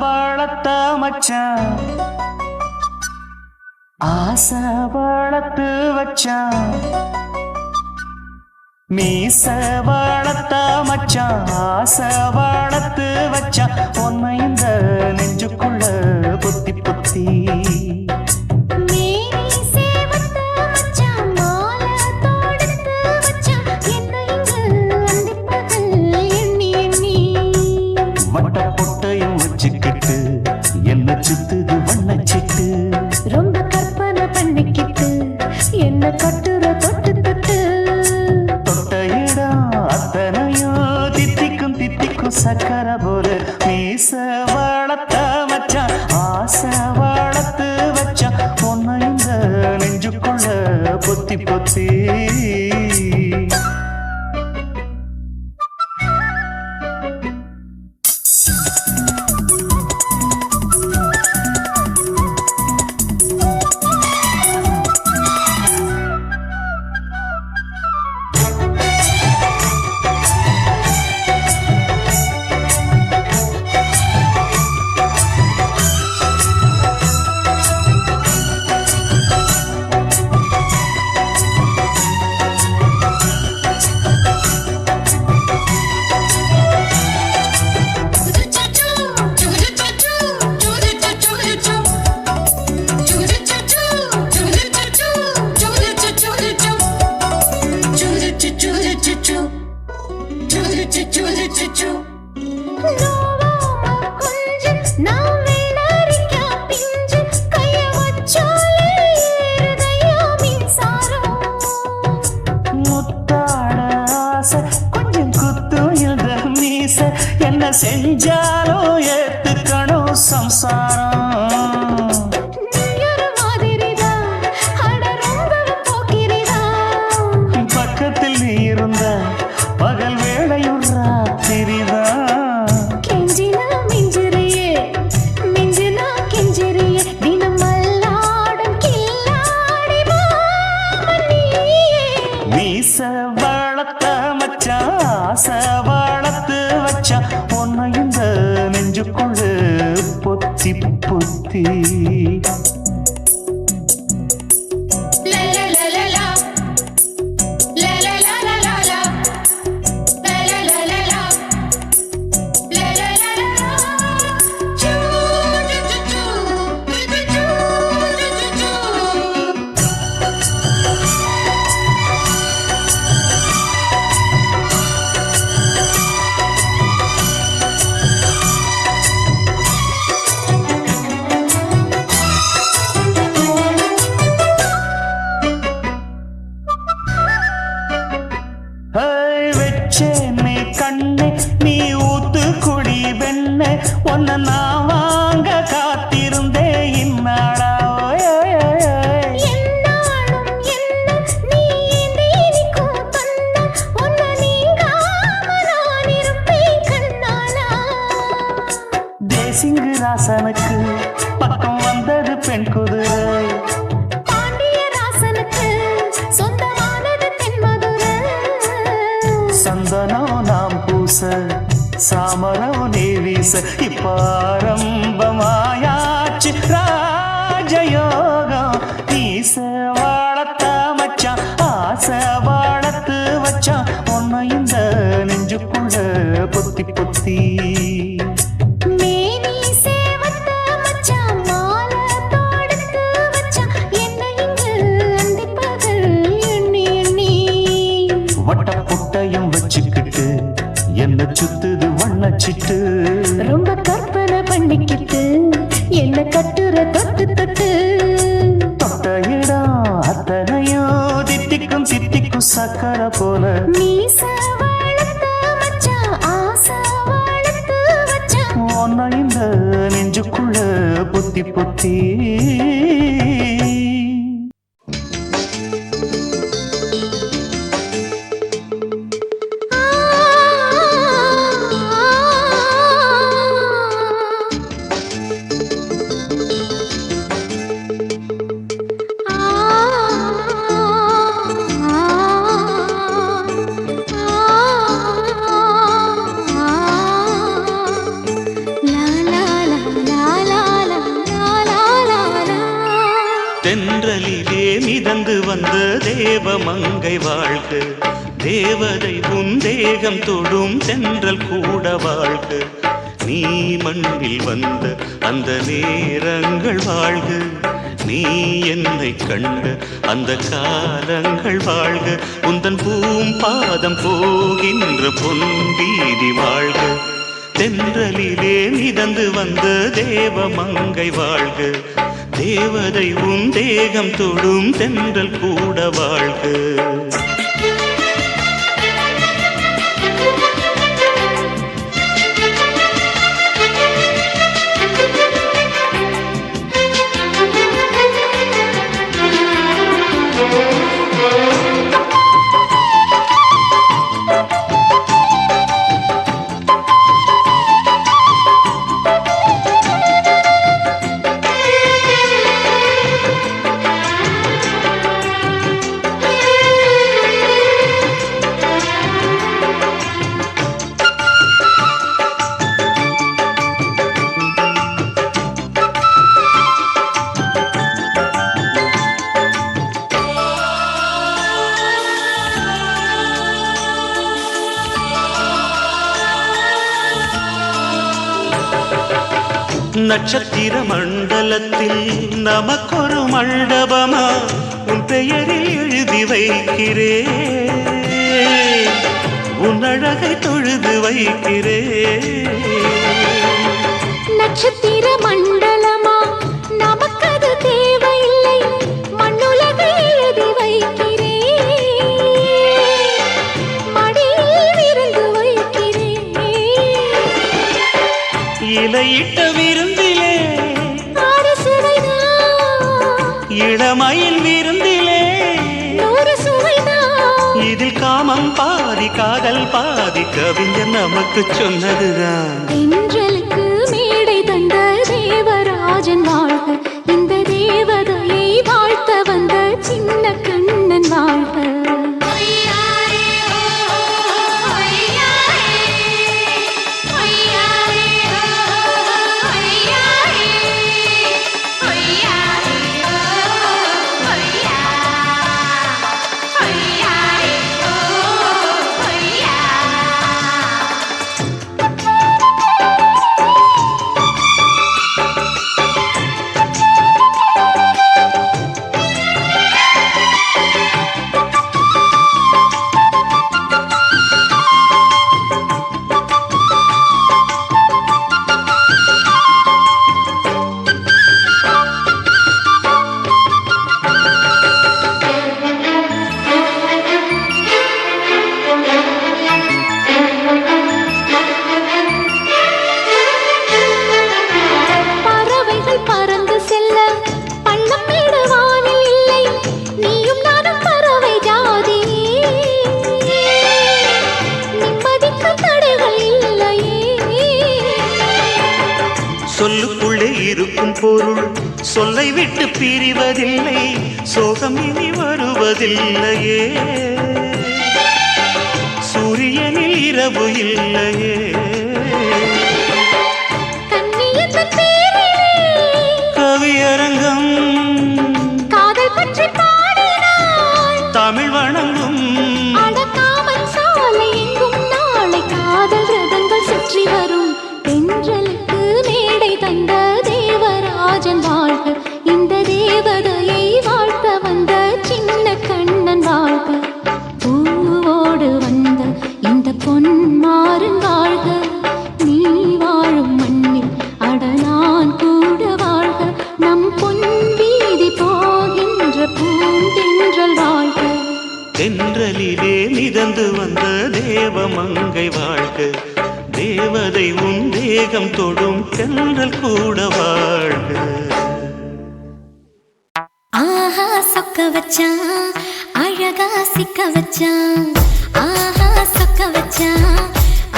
வளர்த்த மச்சான் ஆசை வளர்த்து வச்சான் மீச வளர்த்த மச்சான் ஆசை வளர்த்து வச்சான் உன்னை இந்த நெஞ்சுக்குள்ள பொத்தி பொத்தி என்ன சுத்துது வண்ணச்சிட்டு ரொம்ப கற்பனை பண்ணிக்கிட்டு என்ன கட்டுற தொட்டு தொட்டு தொட்ட இடம் அத்தனையோ தித்திக்கும் தித்திக்கும் சக்கர போல மீச வளர்த்த மச்சான் ஆசை வளர்த்து வச்சான் உன்னை இந்த நெஞ்சுக்குள்ள பொத்தி பொத்தி கொஞ்சம் குத்தும் இந்த மீச என்ன செஞ்சாலும் ஏத்துக்கணும் சம்சாரம் பக்கத்தில் நீ இருந்த பகல் வேளையும் ராத்திரிதான் கெஞ்சினா மிஞ்சிரியே மிஞ்சினா கெஞ்சிரியே தினம் மல்லாடும் கில்லாடி மாமணியே மீச வளர்த்த மச்சான் ஆசை வளர்த்து வச்சான் உன்னை இந்த நெஞ்சுக்குள்ள பொத்தி பொத்தி வெச்சேனே கண்ணே நீ ஊத்து குடி வெண்ணே உன்னை நான் வாங்க காத்திருந்தே இந்நாடா தேசிங்கு ராசனுக்கு பக்கம் வந்தது பெண் குதிரை சந்தனம் நாம் பூச சாமரம் நீ வீச இப்பாரம்பமாயாச்சு ராஜயோகம் நீச வளர்த்த மச்சான் ஆசை வளர்த்து வச்சான் உன்னை இந்த நெஞ்சுக்குள்ள பொத்தி பொத்தி வச்சுக்கிட்டு என்ன சுத்துது வண்ணச்சிட்டு ரொம்ப கற்பனை பண்ணிக்கிட்டு என்ன கட்டுற தொட்டு தொட்டு தொட்ட இடம் அத்தனையோ தித்திக்கும் தித்திக்கும் சக்கர போல மீச வளர்த்த மச்சான் ஆசை வளர்த்து வச்சான் உன்னை இந்த நெஞ்சுக்குள்ள பொத்தி பொத்தி மிதந்து வந்த தேவ மங்கை வாழ்க, தேவதை உன் தேகம் தொடும் தென்றல் கூட வாழ்க. நீ மண்ணில் வந்த அந்த நேரங்கள் வாழ்க, நீ என்னை கண்ட அந்த காலங்கள் வாழ்க. உந்தன் பூம்பாதம் போகின்ற பொன் வீதி வாழ்க, தென்றலிலே மிதந்து வந்த தேவ மங்கை வாழ்க, தேவதை உன் தேகம் தொடும் தென்றல் கூட வாழ்க. நட்சத்திர மண்டலத்தில் நமக்கொரு மண்டபமா உன் பெயரில் எழுதி வைக்கிறேன், உன் அழகை தொழுது வைக்கிறேன். நட்சத்திர மண்டலமா நமக்கது தேவையில்லை, மண்ணுலகை எழுதி வைக்கிறேன், மடியில் விருந்து வைக்கிறேன். இலையிட்ட விருந்திலே இளமயில் விருந்திலே இதில் காமம் பாதி காதல் பாதி கவிஞர் நமக்கு சொன்னதுதான். தென்றலுக்கு மேடை தந்த தேவராஜன் வாழ்க, இந்த தேவதையை வாழ்த்த வந்த சின்ன கண்ணன் வாழ்க. சொல்லுக்குள்ளே இருக்கும் பொருள் சொல்லை விட்டு பிரிவதில்லை, சோகம் இனி வருவதில்லையே, சூரியனில் இரவு இல்லையே. கவியரங்கம் காதல் பற்றி பாடினாள், தமிழ் வணங்கும் அடக்காமல் சாலை எங்கும் நாளை காதல் ரதங்கள் சுற்றி வரும். தென்றலுக்கு மேடை தந்த தேவராஜன் வாழ்க, இந்த தேவதையை வாழ்த்த வந்த சின்ன கண்ணன் வாழ்க. பூவோடு வந்த இந்த பொன்மாறன் வாழ்க, நீ வாழும் மண்ணில் அட நான் கூட வாழ்க. நம் பொன் வீதி போகின்ற பூந்தென்றல் வாழ்க, தென்றலிலே மிதந்து வந்த தேவ மங்கை வாழ்க, தேவதை உன் தேகம் தொடும் தென்றல் கூட வாழ்க. ஆஹா சொக்க வச்சான் அழகா சிக்க வச்சான், ஆஹா சொக்க வச்சான்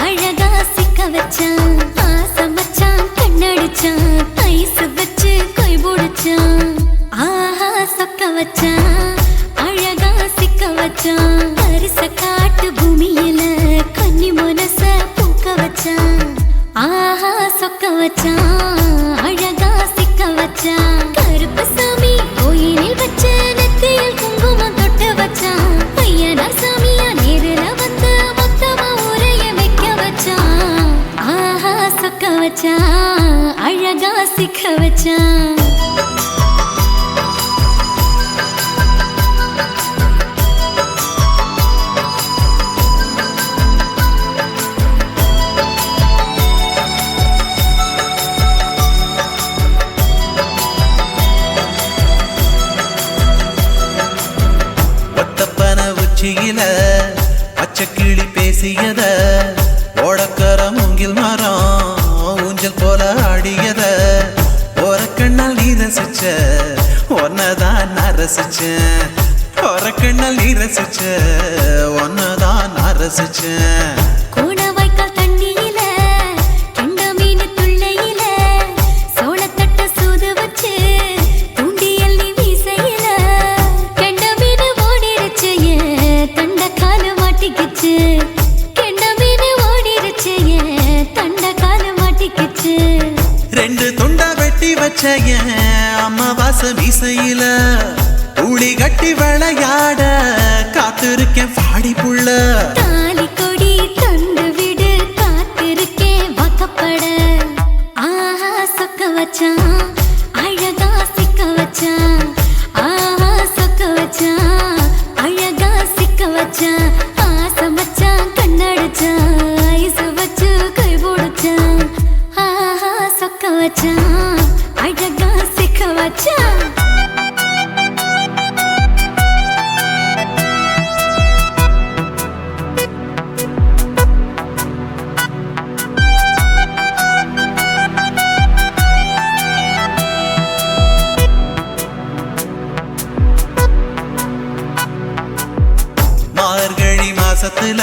அழகா சிக்க வச்சான். ஆசை மச்சான் கண்ணடிச்சான், ஐஸ் வச்சு கை போடுச்சான். ஆஹா சொக்க வச்சான் அழகா சிக்க வச்சான். அரிச காட்டு பூமியில கன்னி மனச பூக்க வச்சான். ஆஹா சொக்க வச்சான் அழகா சிக்க வச்சான். கருப்பசாமி கோயிலில் வச்ச நெத்தியில் கொடியில பச்சை கிளி பேசியத ஓடக்கர மூங்கில் மரம் ஊஞ்சல் போல ஆடியத ஒரு கண்ணால் நீ ரசிச்ச ஒன்னதான் நான் ரசிச்சேன் ஒரு கண்ணால் நீ ரசிச்ச ஒன்னதான் நான் ரசிச்சேன் கூடவாய்க்கால் தண்ணியில கெண்ட மீன் துள்ளையில சோளத்தட்ட சூது வச்சு தூண்டியல் நீ வீசையில கெண்ட மீன் ஓடிருச்சு தண்ட காலு மாட்டிக்கிச்சு கெண்ட மீன் ஓடிருச்சு தண்ட காலு மாட்டிக்கிச்சு ரெண்டு துண்டா வெட்டி வச்ச அம்மா வாச வீசையில ஊழி கட்டி விளையாட காத்திருக்கேன் பாடி புள்ள தாலி கொடி தந்து விடு காத்திருக்கேன் வாக்கப்பட ஆஹா சொக்க வச்சான் அழகா சிக்க வச்சான் ஆஹா சொக்க வச்சான் அழகா சிக்க வச்சான் ஆசை மச்சான் கண்ணடிச்சான் ஐசு வச்சு கை போடுச்சான் ஆஹா சொக்க வச்சான் அழகா சிக்க வச்சான் மார்கழி மாசத்துல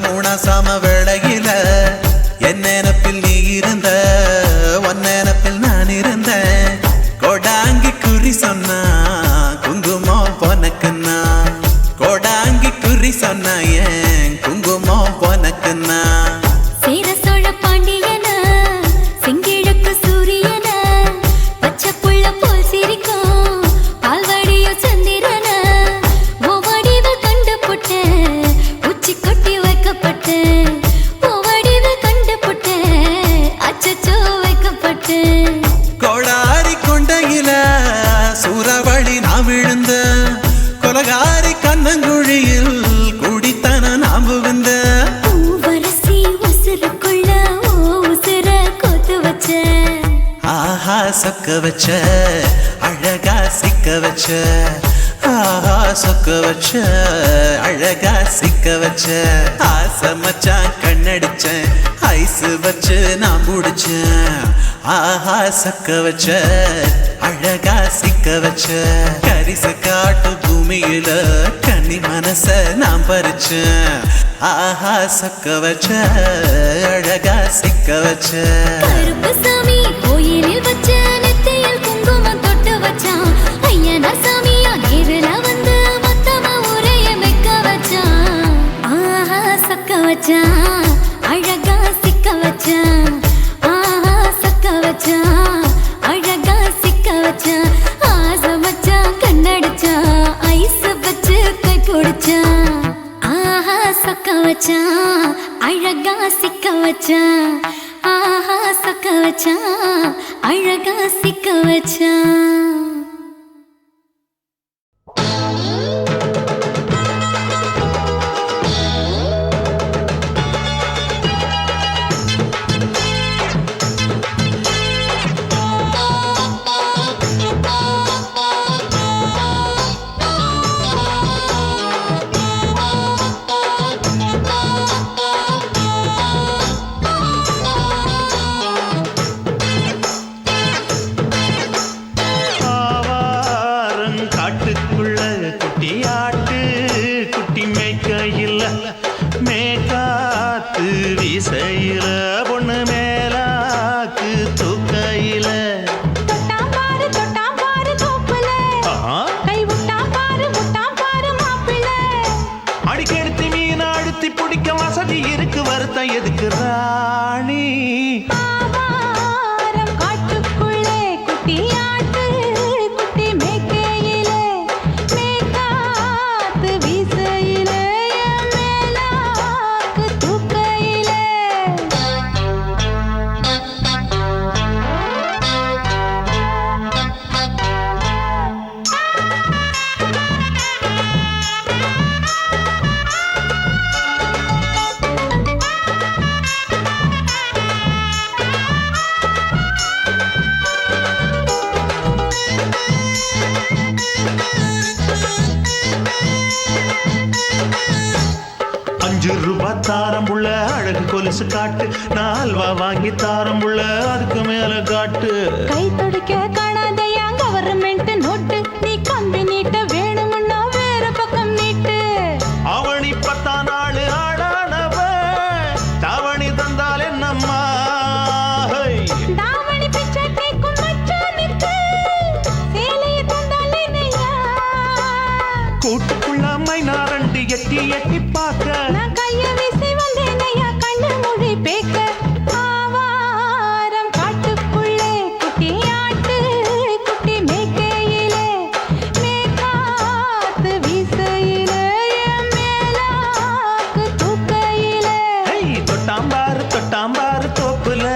மூணாசாம வேளையில என் நினப்பில் நீ இருந்த உன் நினப்பில் நான் இருந்தேன் கோடாங்கி குறி சொன்னா குங்குமம் பொனக்குன்னா கோடாங்கி குறி சொன்னா ஏன் குங்குமம் பொனக்குன்னா சேர சோழ பாண்டியன செங்கிழக்கு சூரியன பச்சை புள்ள போல் சிரிக்கும் பால்வாடியோ சந்திரன ஓவடிவில் கண்டு புட்ட உச்சி கொட்டி வைக்கப்பட்டு ஓவடிவில் கண்டு புட்ட அச்சச்சோ வைக்கப்பட்டு கோடாரி கொண்டையில சூறாவளி நான் விழுந்த கொலகாரி கண்ணங்குழியில் குடித்தன நாம் புகுந்த பூவரசி உசுருக்குள்ள ஓ உசுர கோத்து வச்ச ஆஹா சொக்க வச்ச அழகா சிக்க வச்ச ஆஹா சொக்க வச்ச அழகா சிக்க வச்ச ஆசை மச்சான் கண்ணடிச்சேன் ஐசு வச்சு நான் முடிச்சேன் ஆஹா சொக்க வச்ச அழகா சிக்க வச்ச கரிச காட்டு பூமியில கன்னி மனச நான் பறிச்சேன் ஆஹா சொக்க வச்ச அழகா சிக்க வச்ச கருப்பு சாமி கோயிலில் வச்ச நெத்தியில் குங்குமம் தொட்டு வச்சான் ஐயனார் சாமியா நேருல வந்து மொத்தமா உரைய வைக்க வச்சான் ஆஹா சொக்க வச்சான் அழகா சிக்க வச்சான் ஆஹா சொக்க வச்சான் அழகா சிக்க வச்சான் ஆசை மச்சான் கண்ணடிச்சான் ஐஸ் வச்சு கை பிடிச்சான் ஆஹா சொக்க வச்சான் அழகா சிக்க வச்சான் ஆஹா சொக்க வச்சான் அழகா சிக்க வச்சான் புள்ள அழகு கொலுசு காட்டு நான் அல்வா வாங்கி தாரம் புள்ள அதுக்கு மேல காட்டு கை துடிக்க காணாதையா கவர்மெண்ட் நோட்டு நீ கம்பி நீட்ட வேணும்னா வேற பக்கம் நீட்டு அவனி 10 நாள் ஆடானவ தாவணி தந்தால் என்னம்மா தாவணி பிச்சை கேக்கும் மச்சானுக்கு சேலைய தந்தால் என்னையா கூட்டுக்குள்ள மைனாரண்டி எட்டி எட்டி பார்க்க நான் கைய வீசி வந்தேனையா கண்ணு மொழி பேக்க ஆவாரம் காட்டுக்குள்ளே குட்டி ஆட்டு குட்டி மேய்க்கையிலே மேற்காத்து வீசையிலே என் மேலாக்கு தூக்கையிலே தொட்டாம்பாரு தோப்புல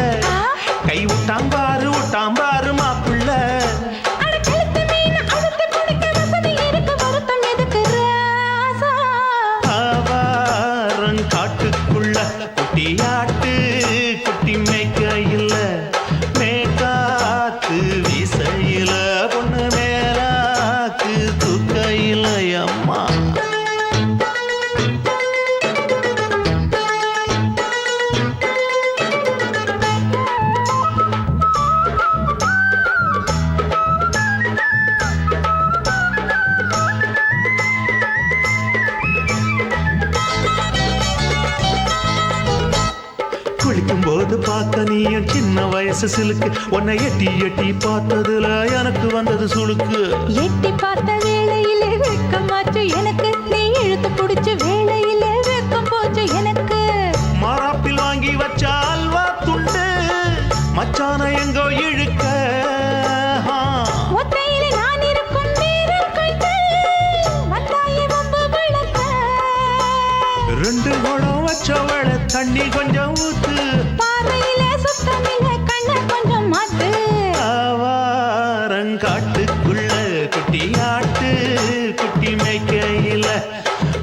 கை விட்டாம்பாரு மாப்புள்ள அட கழுத்து மீன் அழுத்து பிடிக்க வசதி இருக்கு வருத்தம் எதுக்கு ராசா ஆவாரம் காட்டுக்குள்ள குட்டியாட்டு குட்டி மேய்க்கையில மேற்காத்து வீசையில பொண்ணு மேலாக்கு தூக்கையில அம்மா குளிக்கும் போது பார்த்த நீயும் சின்ன வயசு சிலுக்கு உன்னை எட்டி எட்டி பார்த்ததுல எனக்கு வந்தது சுளுக்கு எட்டி பார்த்த வேளையிலே வெட்கமாச்சு எனக்கு நீ இழுத்து பிடிச்ச வேளையிலே வெட்கம் போச்சு எனக்கு மாறாப்பில் வாங்கி வச்ச அல்வா துண்டு மச்சான எங்கோ இழுக்க ஒத்தையிலே நான் இருக்கும் நேரம் கண்டு வந்தாயே வம்பு விளக்க 2 குடம் வச்சவள தண்ணி கொஞ்சம் ஊத்து பார்வையிலே சுத்தமில்ல கண்ண கொஞ்சம் மாத்து ஆவாரங்காட்டுக்குள்ள குட்டியாட்டு குட்டி மேய்க்கையில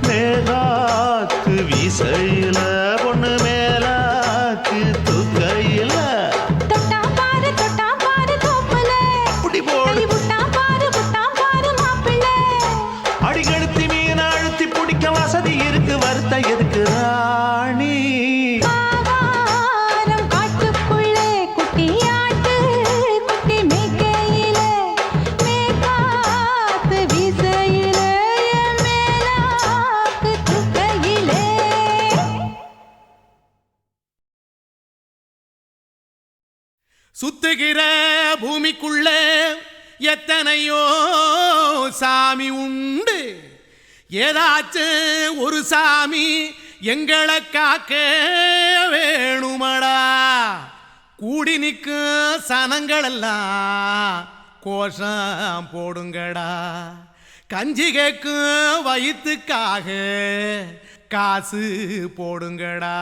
மேலாக்கு வீசையில பொண்ணு மேலாக்கு தூக்கையில தொட்டாம் பாரு தோப்புல அப்படி போடு கை விட்டாம் பாரு மாப்பிள்ளை அடிகழுத்தி மீன் அழுத்தி பிடிக்க வசதி இருக்கு வருத்த எதுக்கு ராணி ஆவாரம் காட்டுக்குள்ளே குட்டி ஆட்டு குட்டி மேய்க்கையிலே மேற்காத்து வீசையிலே என் மேலாக்கு தூக்கையிலே சுத்துகிற பூமிக்குள்ள எத்தனையோ சாமி உண்டு ஏதாச்சும் ஒரு சாமி எங்களை காக்க வேணுமடா கூடி நிற்கும் சனங்களெல்லாம் கோஷம் போடுங்கடா கஞ்சி கேக்கும் வயிற்றுக்காக காசு போடுங்கடா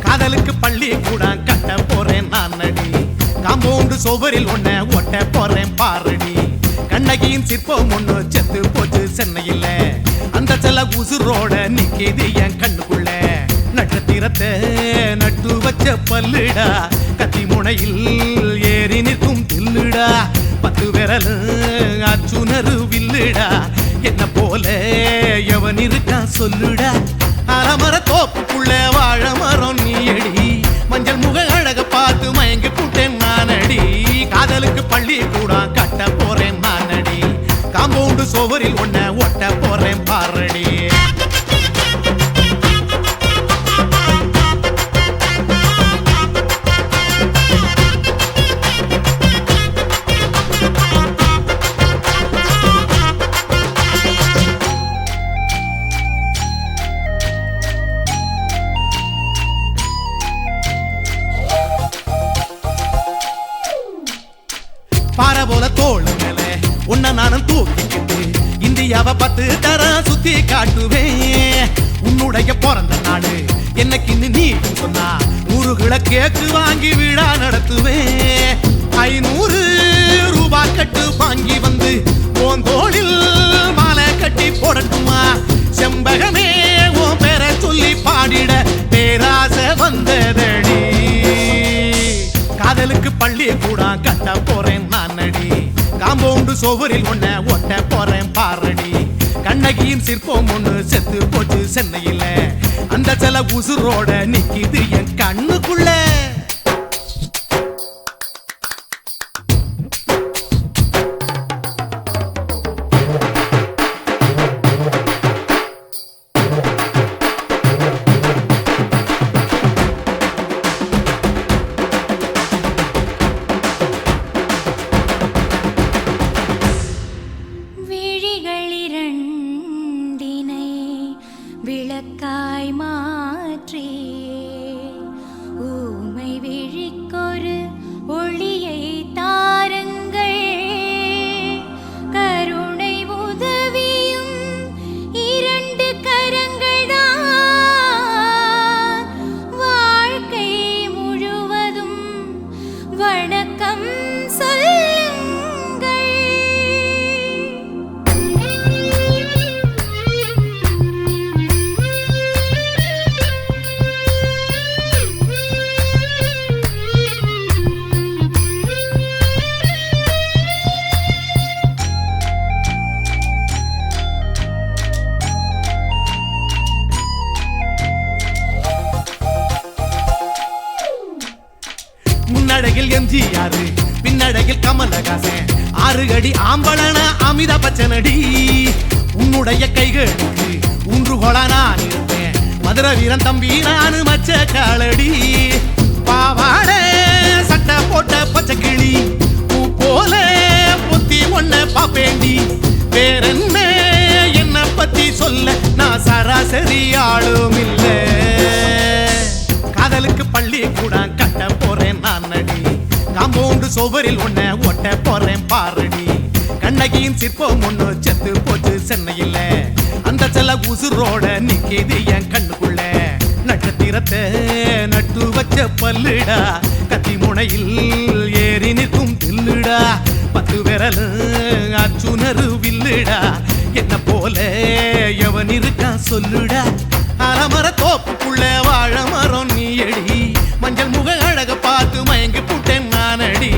காதலுக்கு பள்ளி கூட கட்ட போறேன் நான் நடி காம்பவுண்டு சுவரில் ஒன்ன ஒட்ட போறேன் பாரடி கண்ணகியின் சிற்பம் ஒண்ணு செத்து போச்சு சென்னையில் அந்த செல்ல உசுரோட நிக்கிது என் கண்ணுக்குள்ள நட்சத்திரத்தை நட்டு வச்ச பல்லுடா கத்தி முனையில் ஏறி நிற்கும் தில்லுடா 10 விரல் அச்சுணரு வில்லுடா என்ன போல எவன் இருக்கா சொல்லுடா அலமர தோப்புக்குள்ள வாழ மரம் நீயடி மஞ்சள் முக அழக பார்த்து மயங்கி கூட்டேன் நானடி காதலுக்கு பள்ளி கூட கட்ட போறேன் நானடி காம்பவுண்டு சுவரில் ஒன்ன ஒட்ட போறேன் பாரடி பாறை போல தோளு மேல உன்ன நானும் தூக்கிக்கிட்டு இந்தியாவை 10 தர சுத்தி காட்டுவேன் உன்னுடைய பிறந்த நாடு என்னைக்குன்னு நீ சொன்னா 100 கிலோ கேக்கு வாங்கி விழா நடத்துவேன் 500 ரூபாய் கட்டு வாங்கி வந்து போந்தோளில் மாலை கட்டி போடட்டுமா செம்பகமே உன் பேரை சொல்லி பாடிட பேராசை வந்ததடி காதலுக்கு பள்ளி கூட கட்ட போறேன் நானடி காம்பவுண்டு சோவரில் ஒன்ன ஒட்ட போறேன் பாரடி கண்ணகியின் சிற்பம் ஒண்ணு செத்து போச்சு சென்னையில அந்த சில உசுரோட நிக்கிது என் கண்ணுக்குள்ள விளக்காய் மாற்றியே ஊமை விழிக்கொரு ஒளியை தாருங்கள் கருணை உதவியும் 2 கரங்கள்தான் வாழ்க்கை முழுவதும் வணக்கம் முன்னடையில் எம்ஜிஆர் பின்னடையில் கமலஹாசன் 6 அடி ஆம்பளன அமிதாப் பச்சனடி உன்னுடைய கைகளுக்கு ஊன்றுகோல நான் இருப்பேன் மதுரை வீரன் தம்பி நானு மச்ச காலடி பாவாட சட்டை போட்ட பச்சை கிளி பூ போல பொத்தி ஒன்ன பாப்பேண்டி வேறென்ன என்ன பத்தி சொல்ல நான் சராசரி ஆளும் இல்ல காதலுக்கு பள்ளி கூட கட்ட போறேன் நானடி காம்பவுண்டு சோவரில் ஒன்ன ஒட்ட போறேன் பாரடி கண்ணகியின் சிற்பம் ஒண்ணு செத்து போச்சு சென்னையில அந்த சில உசுரோட நிக்கிது என் கண்ணுக்குள்ள நட்சத்திரத்தை நட்டு வச்ச பல்லுடா கத்தி முனையில் ஏறி நிற்கும் தில்லுடா 10 விரல் அச்சுணரு வில்லுடா என்ன போல எவன் இருக்கா சொல்லுடா அலமர தோப்புக்குள்ள வாழ மரம் நீயடி மஞ்சள் முக அழக பார்த்து மயங்கி புட்டேன் நானடி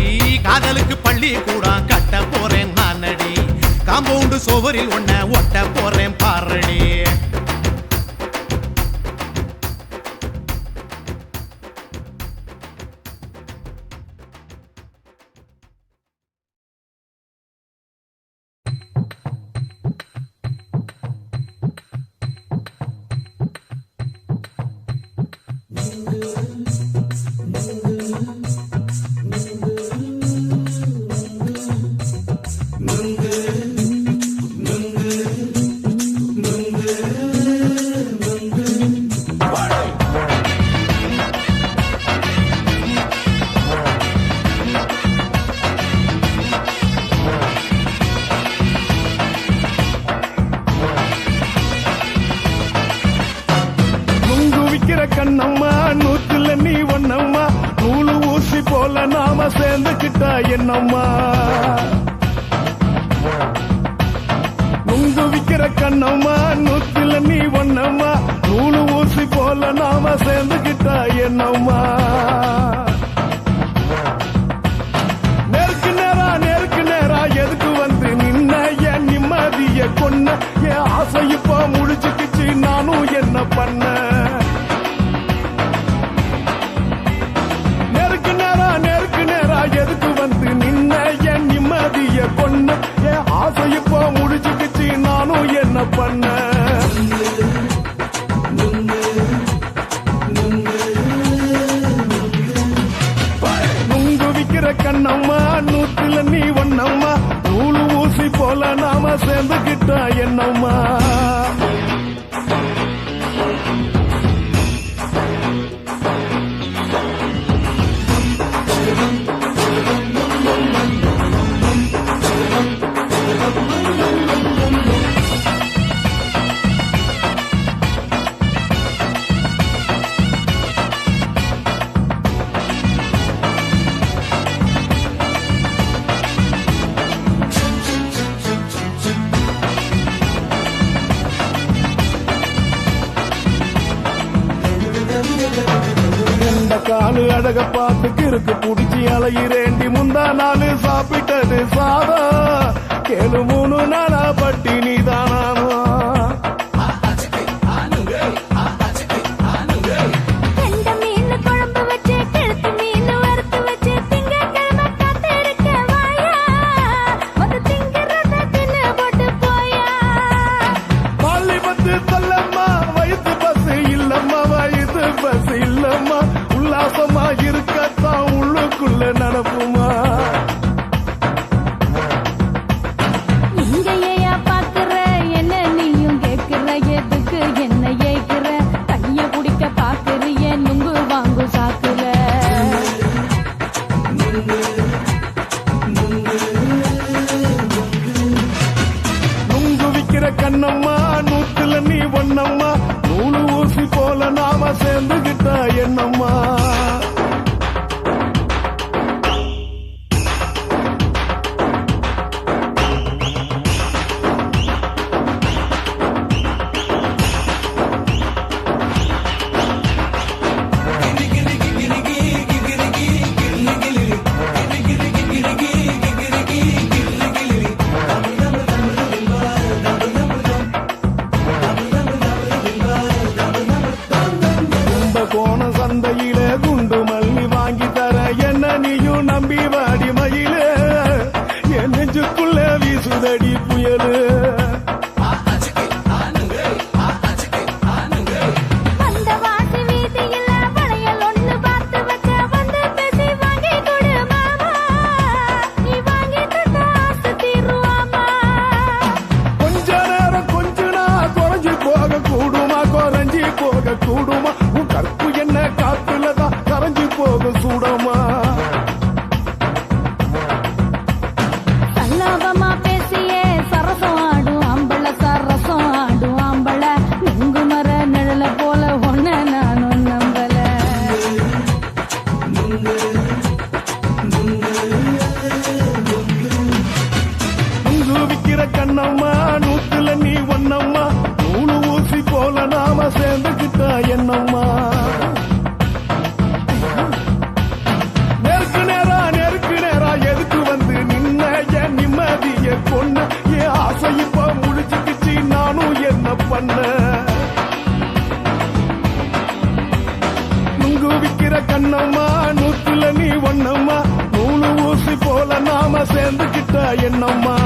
காதலுக்கு பள்ளி கூட கட்ட போறேன் நானடி காம்பவுண்டு சோவரில் ஒன்ன ஒட்ட போறேன் பாரடி கண்ணம்மா 100 நீ ஒன்னம்மா நூலு ஊசி போல நாம சேர்ந்துக்கிட்டா என்னம்மா நுங்கு விக்கிற கண்ணம்மா 100 நீ ஒன்னம்மா நூலு ஊசி போல நாம சேர்ந்துக்கிட்டா என்னம்மா நேருக்கு நேரா எதுக்கு வந்து நின்ன என் நிம்மதிய கொன்ன என் ஆசை இப்ப முடிச்சுக்கிச்சு நானும் என்ன பண்ண எதுக்கு வந்து நின்ன என் நிம்மதிய கொன்ன என் ஆசை இப்போ முடிச்சுக்கிச்சு நானும் என்ன பண்ண நுங்கு விக்கிற கண்ணம்மா 100 நீ ஒன்னம்மா நூலு ஊசி போல நாம சேர்ந்துக்கிட்டா என்னம்மா காலு அழக பார்த்து இருக்கு புடிச்சி அலையிறேண்டி முந்தா நாலு சாப்பிட்டது சாதா கேளு 3 நாளா பட்டினி தானானோ உல்லாசமா இருக்கத்தான் உள்ளுக்குள்ள நடப்புமா இங்கேயா பாக்குற என்ன நீயும் கேக்குற எதுக்கு என்ன ஏக்குற கைய பிடிக்க பாக்குறிய நுங்கு வாங்கு சாக்குற நுங்கு விக்கிற கண்ணம்மா நூத்துல நீ ஒன்னம்மா நூலு ஊசி போல நாம சேர்ந்துகிட்டா என்னம்மா சந்தையில குண்டு மல்லி வாங்கி தர என்ன நீயும் நம்பி வாடி மயில என் நெஞ்சுக்குள்ள வீசுதடி புயலு கொஞ்ச நேரம் கொஞ்ச நாள் குறைஞ்சி போக கூடுமா குறைஞ்சி போக கூடுமா உன் கற்பு என்ன காத்துலதான் கரைஞ்சி போக சூடமா சல்லாபமா பேசியே சரசம் ஆடும் ஆம்பள சரசம் ஆடும் ஆம்பள நுங்கு மர நிழல போல ஒன்ன நானும் நம்பல நுங்கு விக்கிற கண்ணம்மா நூத்துல நீ ஒன்னம்மா நூலு ஊசி போல நாம சேர்ந்துகிட்டா என்னம்மா நெருக்கு நேரா எதுக்கு வந்து நின்ன என் நிம்மதிய கொன்ன என் ஆசை இப்ப முடிச்சுக்கிச்சு நானும் என்ன பண்ண நுங்கு விக்கிற கண்ணம்மா நூத்துல நீ ஒன்னம்மா நூலு ஊசி போல நாம சேர்ந்துகிட்டா என்னம்மா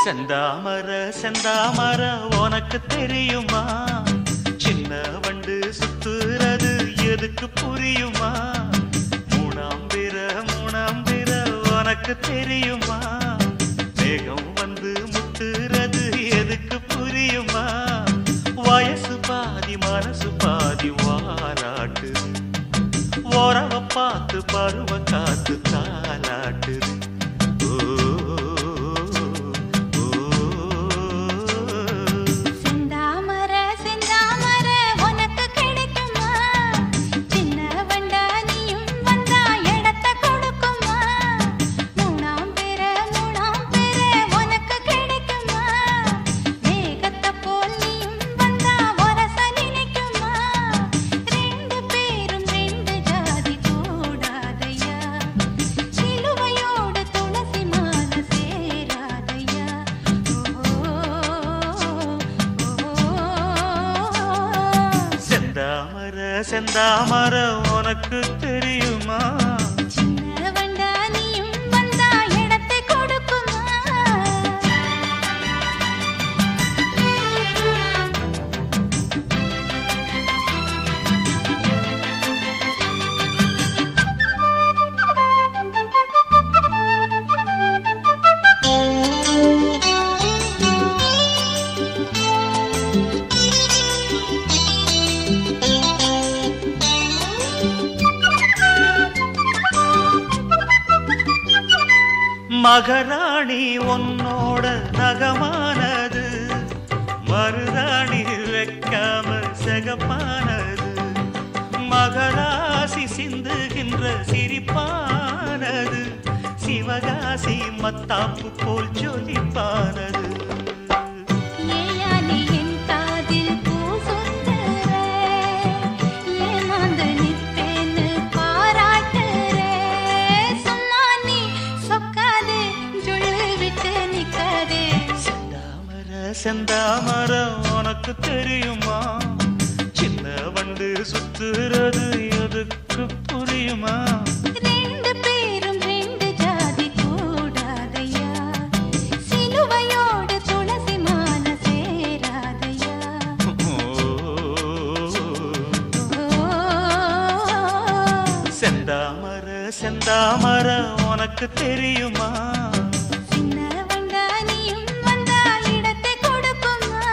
செந்தாமர செந்தாமர உனக்கு தெரியுமா சின்ன வண்டு சுத்துறது எதுக்கு புரியுமா மூணாம் பிற உனக்கு தெரியுமா வேகம் வந்து முட்டுறது எதுக்கு புரியுமா வயசு பாதி மனசு பாதி வாராட்டு உறவ பார்த்து பருவ காத்து தாலாட்டுது செந்தாமர உனக்கு தெரியுமா சின்ன வண்டா நீயும் வந்தா இடத்தை கொடுக்குமா மகராணி உன்னோட நகமானது மருதாணி வைக்காம செகப்பானது மகராசி சிந்துகின்ற சிரிப்பானது சிவகாசி மத்தாப்பு போல் ஜொலிப்பானது ஏயானி என் காதில் பூ சொந்தர ஏமாந்து நித்தேன்னு பாராட்டுற சொன்னா நீ சொக்காதே ஜொல்லு விட்டு நிக்காதே செந்தாமரம் உனக்கு தெரியுமா சின்ன வண்டு சுத்துறது எதுக்கு புரியுமா ரெண்டு பேரும் ரெண்டு ஜாதி கூடாதையா சிலுவையோடு துளசி மாலை சேராதையா செந்தாமர உனக்கு தெரியுமா சின்ன வண்டா நீயும் வந்தா இடத்தை கொடுக்குமா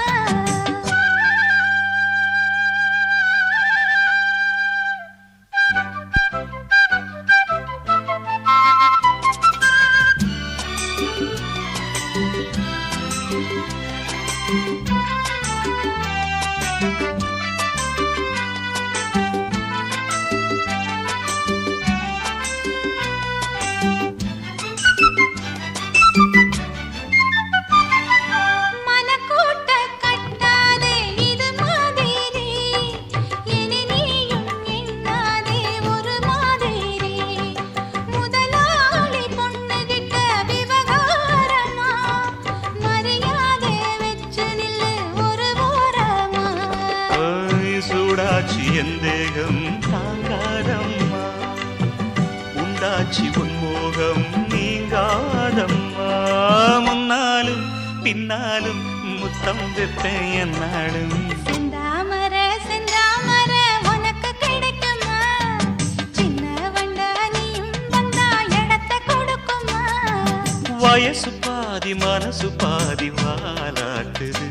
மனக்கூட்ட கட்டாதே இது மாதிரி இனி நீயும் எண்ணாதே ஒரு மாதிரி முதலாளி பொண்ணுகிட்ட விவகாரமா மரியாதை வச்சு நில்லு ஒரு ஓரமா சூடாச்சி எந்தேகம் தாங்காதம்மா உண்டாச்சி உன்மோகம் நீங்காதம்மா முன்னாலும் பின்னாலும் முத்தம் வைப்பேன் என்னாலும் செந்தாமர செந்தாமர உனக்கு கிடைக்குமா சின்ன வண்டா நீயும் வந்தா இடத்தை கொடுக்குமா வயசு பாதி மனசு பாதி வாலாட்டுது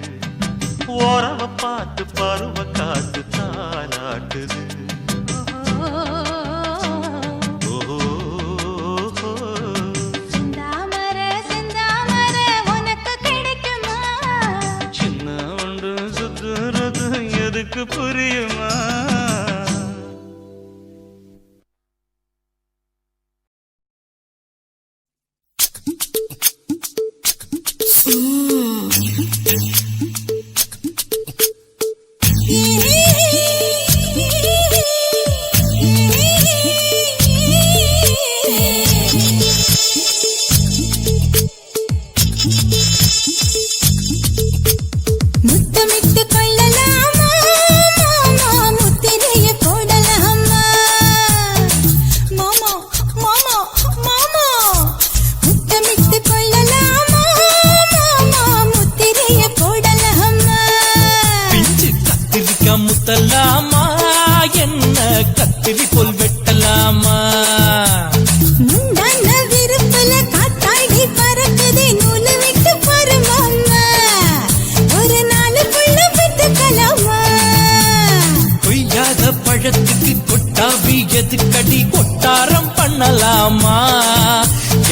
ஓரவ பார்த்து பருவ காத்து தாலாட்டுது செந்தாமர செந்தாமர உனக்கு கிடைக்குமா சின்ன ஒன்று சுத்துறது எதுக்கு புரியுமா முத்தமிட்டு கொள்ளலாமா மாமா முத்திரைய போடலாமா மாமா மாமா மாமா முத்தமிட்டு கொள்ளலாமா மாமா முத்திரைய போடலாமா பிஞ்சு கத்திரிக்காய் முத்தலாமா என்ன கத்திரி போல் வெட்டலாமா முந்தான விருப்பல காத்தாடி பறக்குதே நூலு விட்டு பாரு மாமா ஒரு நாளுக்குள்ள விட்டுக்கலாமா கொய்யாத பழத்துக்கு கொட்டாவி எதுக்கடி கொட்டாரம் பண்ணலாமா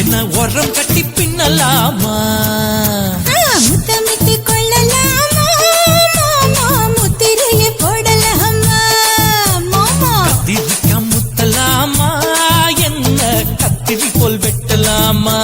என்ன உரம் கட்டி பின்னலாமா முத்தமிட்டு கொள்ளலாமா மாமா முத்திரைய போடலாமா மாமா கத்திரிக்காய் முத்தலாமா என்ன கத்திரி போல் வெட்டலாமா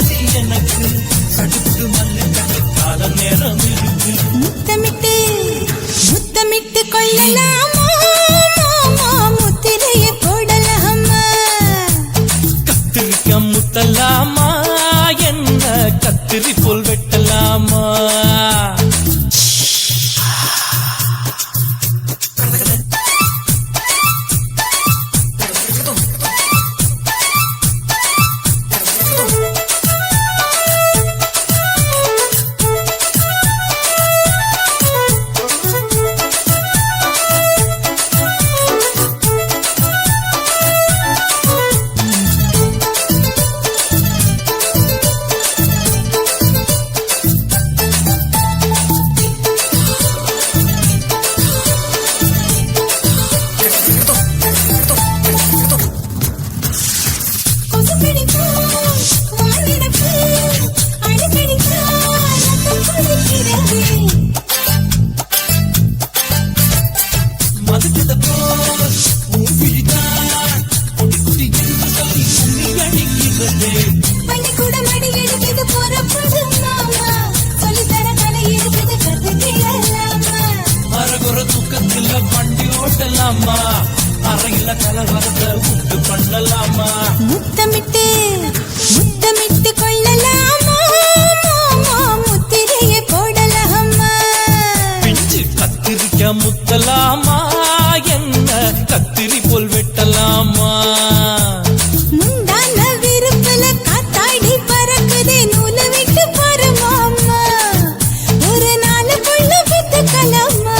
நிம்மதி எனக்கு அடுத்து மல்லுக்கு கால நேரம் இருக்கு முத்தமிட்டு முத்தமிட்டு கொள்ளலாமா முத்திரையை போடலாமா கத்திரிக்க முத்தலாமா என்ன கத்திரி போல் வெட்டலாமா அறையில கலவரத்தை உண்டு பண்ணலாமா முத்தமிட்டு முத்தமிட்டு கொள்ளலாமா முத்திரையை போடலாமா பிஞ்சு கத்திரிக்க முத்தலாமா என்ன கத்திரி போல் வெட்டலாமா முந்தான விருப்பல காத்தாடி பறக்குதே நூலை விட்டு பரமாமா ஒரு நாள் புள்ள பெத்துக்கலாமா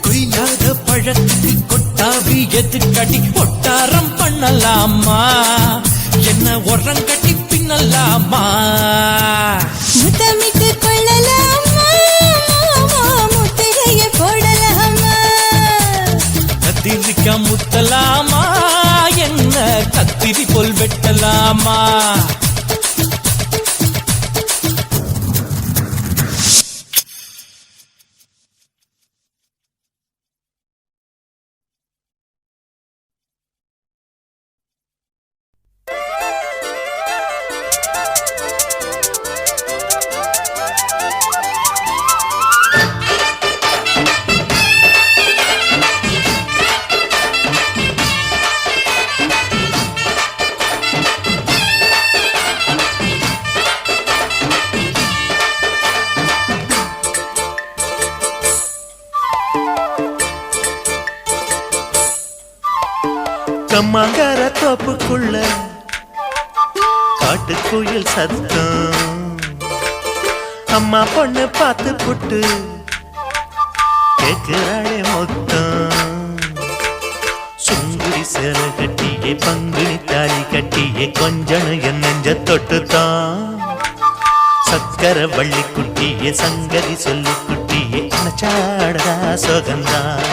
கொய்யாத பழத்துக்கு கொட்டாவி எதுக்கடி ஒட்டாரம் பண்ணலாமா என்ன உரங்கட்டி பின்னலாமா முத்தமிட்டு கொள்ளலாமா முத்திரையை போடலாமா கத்திரிக்க முத்தலாமா என்ன கத்திரி போல் வெட்டலாமா கம்மாங்கார தோப்புக்குள்ள காட்டுக்குயில் சத்தம் அம்மா பொண்ணு பார்த்து புட்டு கேட்கிறாளே மொத்தம் சுங்குடி சேலை கட்டியே பங்குனி தாலி கட்டியே கொஞ்சம் என் நெஞ்ச தொட்டுத்தான் சக்கர வள்ளி குட்டியே சங்கதி சொல்லி குட்டியே அணைச்சாடதா சுகந்தான்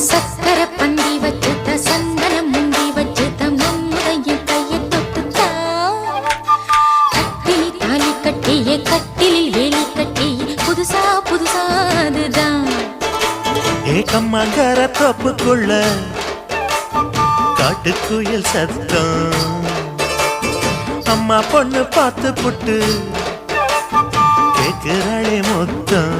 சக்கர பந்தி வச்சுட்ட சந்தனம் முந்தி வச்சுட்ட நம்முடைய கையை தொட்டுத்தா கட்டிலி தாலி கட்டியே கட்டிலில் வேலி கட்டியே புதுசா புதுசா அதுதான் ஏகம்மாங்கார தோப்புக்குள்ள காட்டுக்குயில் சத்தம் அம்மா பொண்ணு பார்த்து புட்டு கேட்கிறாளே மொத்தம்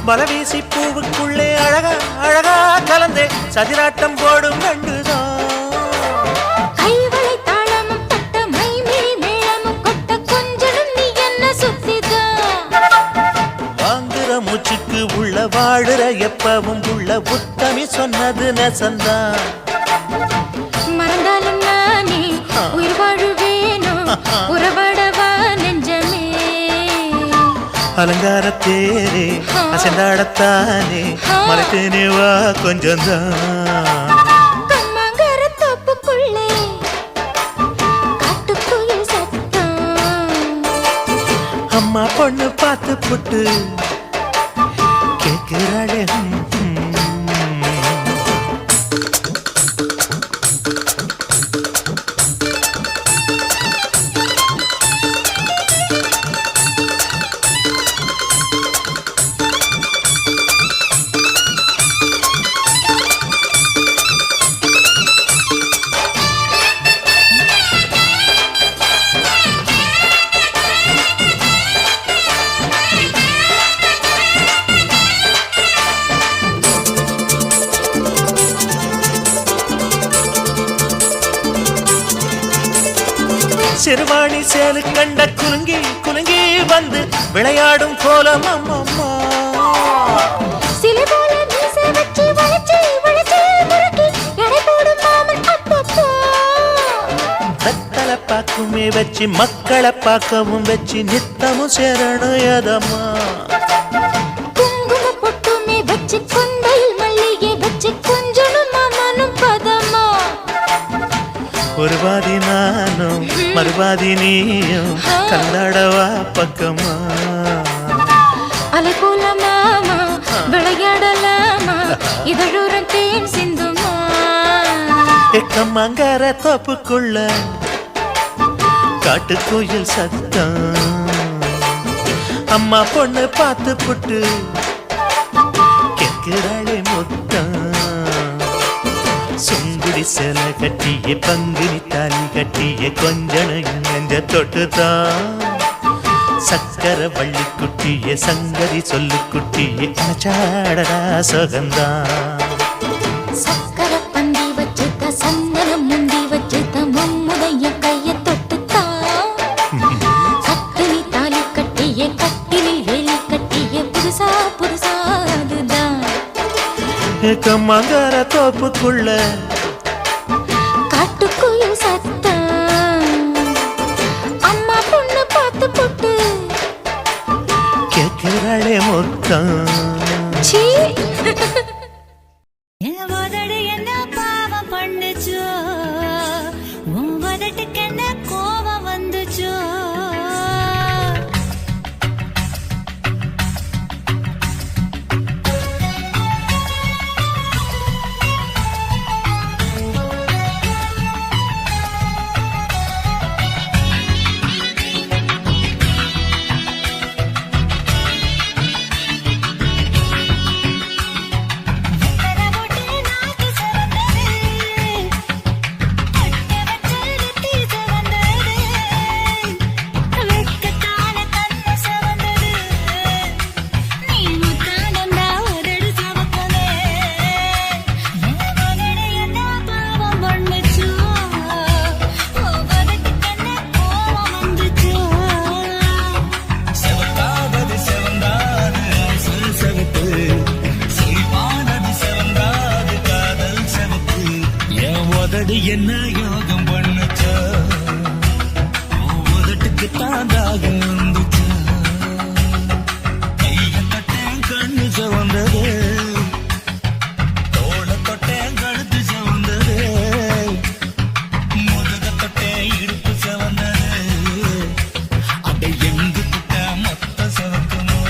பலவீசி பூவுக்குள்ளே அழகா அழகா கலந்தே சதிராட்டம் போடும் கண்டுதான் கைவளை தாளமும் தட்ட மைமிழி மேளமும் கொட்ட கொஞ்சனும் நீ என்ன சுத்திதான் வாங்குற மூச்சுக்கு உள்ள வாழுற எப்பவும் உள்ள புத்தமி சொன்னது நெசந்தான் மறந்தாலும் நானே உயிர் வாழுவேனோ உறவாடவா நெஞ்சமே அலங்கார தேரே அசைந்தாடத்தானே மறைத்தேனே வா கொஞ்சம் தான் கம்மங்கர தோப்புக்குள்ளே காட்டுக்குயில் சத்தம் அம்மா பொண்ணு பார்த்து புட்டு கேட்கிறாளே சிறுவாணி சேலு கண்ட குலுங்கி குலுங்கி வந்து விளையாடும் கோலம் அம்மம்மா சிலை போல மீசை வச்சு வளைச்சு வளைச்சு முறுக்கி எடை போடும் மாமன் அப்பப்பா வெத்தலை பாக்குமே வச்சு மக்களை பார்க்கவும் வச்சு நித்தமும் சேரணும் எதம்மா குங்கும பொட்டுமே வச்சு கொண்டையில் மல்லிகை வச்சு கொஞ்சனும் மாமனும் பதமா ஒரு பாதி நானும் மறுபாதி நீயும் கல்லாடவா பக்கமா அலை போல மாமா விளையாடலாமா இதழூரம் தேன் சிந்துமா எக்கம்மங்கர தோப்புக்குள்ள காட்டுக்குயில் சத்தம் அம்மா பொண்ணு பார்த்து புட்டு கேட்கிறாளே முத்தம் சுங்குடி சேல கட்டிய பங்குனி தாலி கட்டிய கொஞ்சனையும் நெஞ்ச தொட்டுதான் சக்கர வள்ளி குட்டிய சங்கதி சொல்லு குட்டிய அச்சாடடா சுகந்தான் சக்கர பந்தி வச்சுட்ட சந்தனம் முந்தி வச்சுட்ட மம்முடைய கைய தொட்டுத்தான் கட்டினி தாலி கட்டிய கட்டிலில் வேலி கட்டிய புதுசா புதுசா அதுதான் எக்கம்மங்கர தோப்புக்குள்ள காட்டுக்குயில் சத்தம் அம்மா பொண்ணு பார்த்து போட்டு கேட்கிறாளே முத்தம் சீ என்ன பாவம் பண்ணுச்சோ உன் வதட்டுக்கு என்ன கோபம் வந்துச்சோ என்ன யோகம் பண்ணுச்சா உதட்டுக்கு தாண்டாக வந்துச்சா கைய தொட்டேன் கண்ணு சவந்தது தோள தொட்டேன் கழுத்து சவந்தது முதுக தொட்டேன் இடுப்பு சவந்தது அப்படி எங்கு தொட்ட மொத்த சவக்குமோ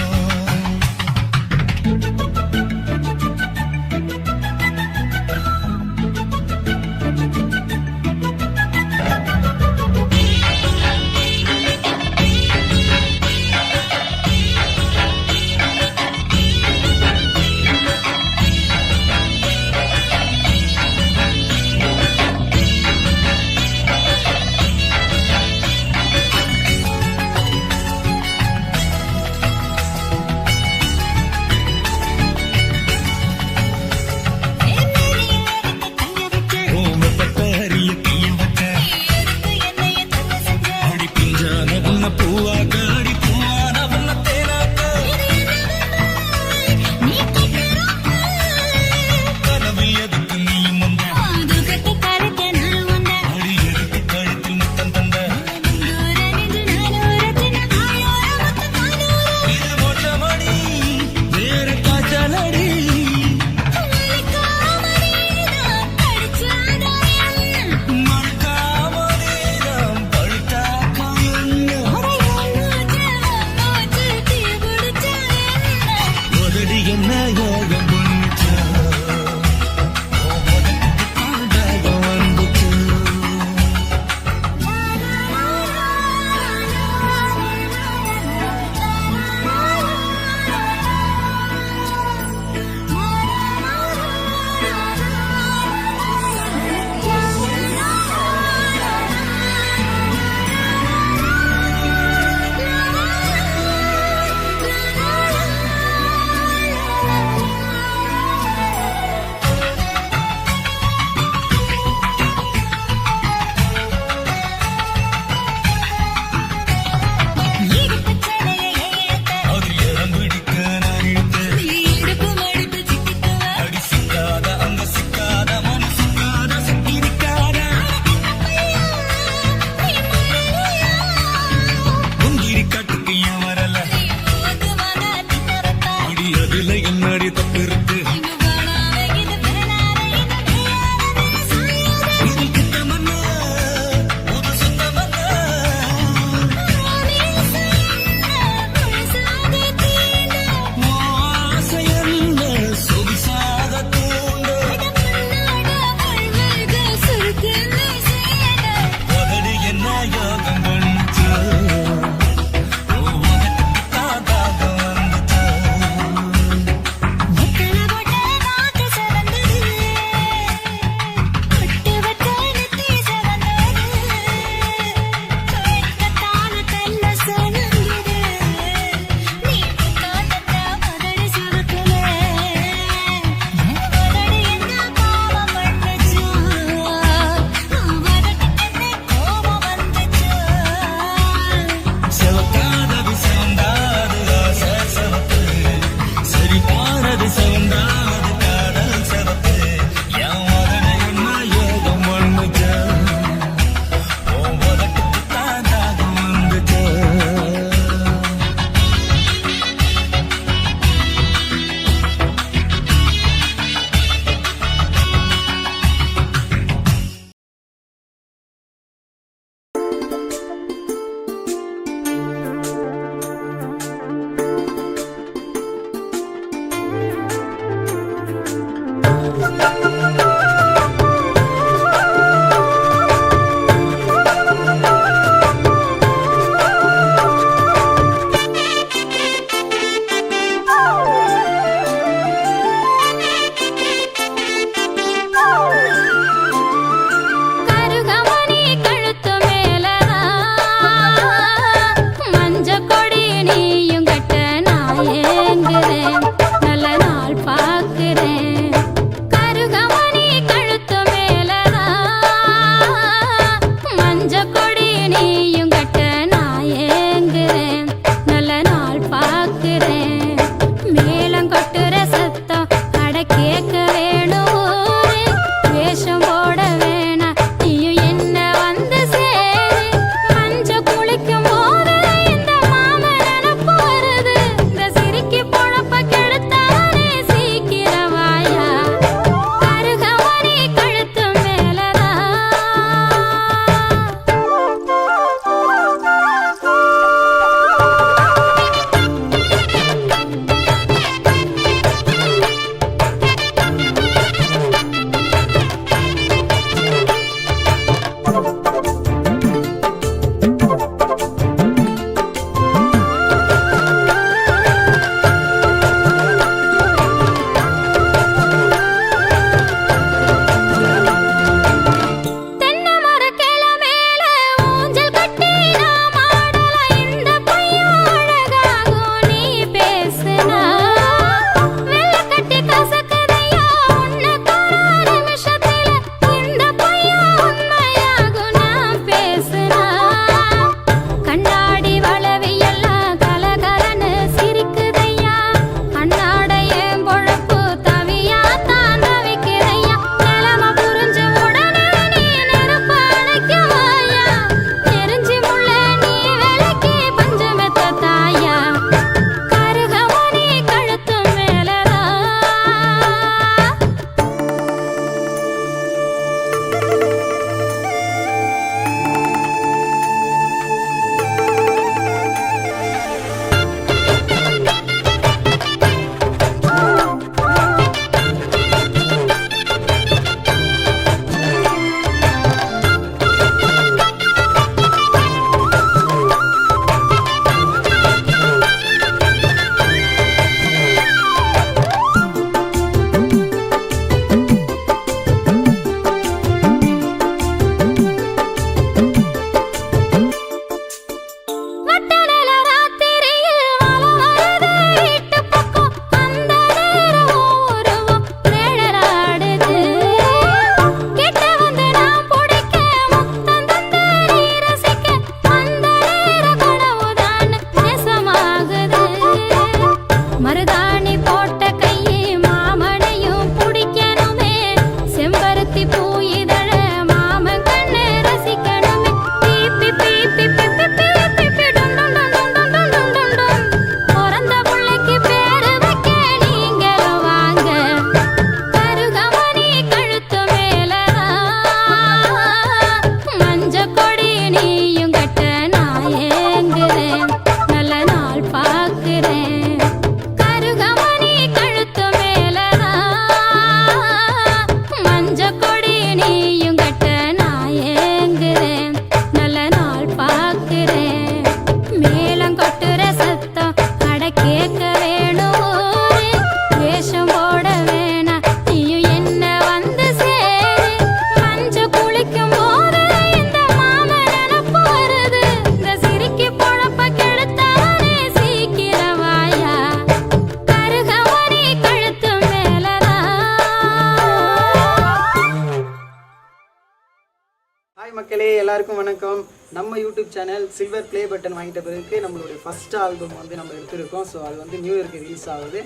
எல்லாருக்கும் வணக்கம். நம்ம YouTube channel silver play button வாங்கிட்ட பிறகு நம்மளுடைய ஃபர்ஸ்ட் ஆல்பம் வந்து நம்ம எடுத்திருக்கோம். ஸோ அது வந்து நியூ இயர்க்கு ரிலீஸ் ஆகுது.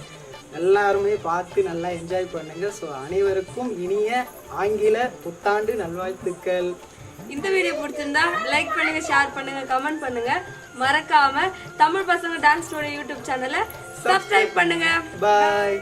எல்லாருமே பார்த்து நல்லா என்ஜாய் பண்ணுங்க. ஸோ அனைவருக்கும் இனிய ஆங்கில புத்தாண்டு நல்வாழ்த்துக்கள். இந்த வீடியோ பிடிச்சிருந்தா லைக் பண்ணுங்க, ஷேர் பண்ணுங்க, கமெண்ட் பண்ணுங்க. மறக்காம தமிழ் பசங்க டான்ஸ் ஸ்டுடியோ யூடியூப் சேனலை சப்ஸ்கிரைப் பண்ணுங்க. பாய்.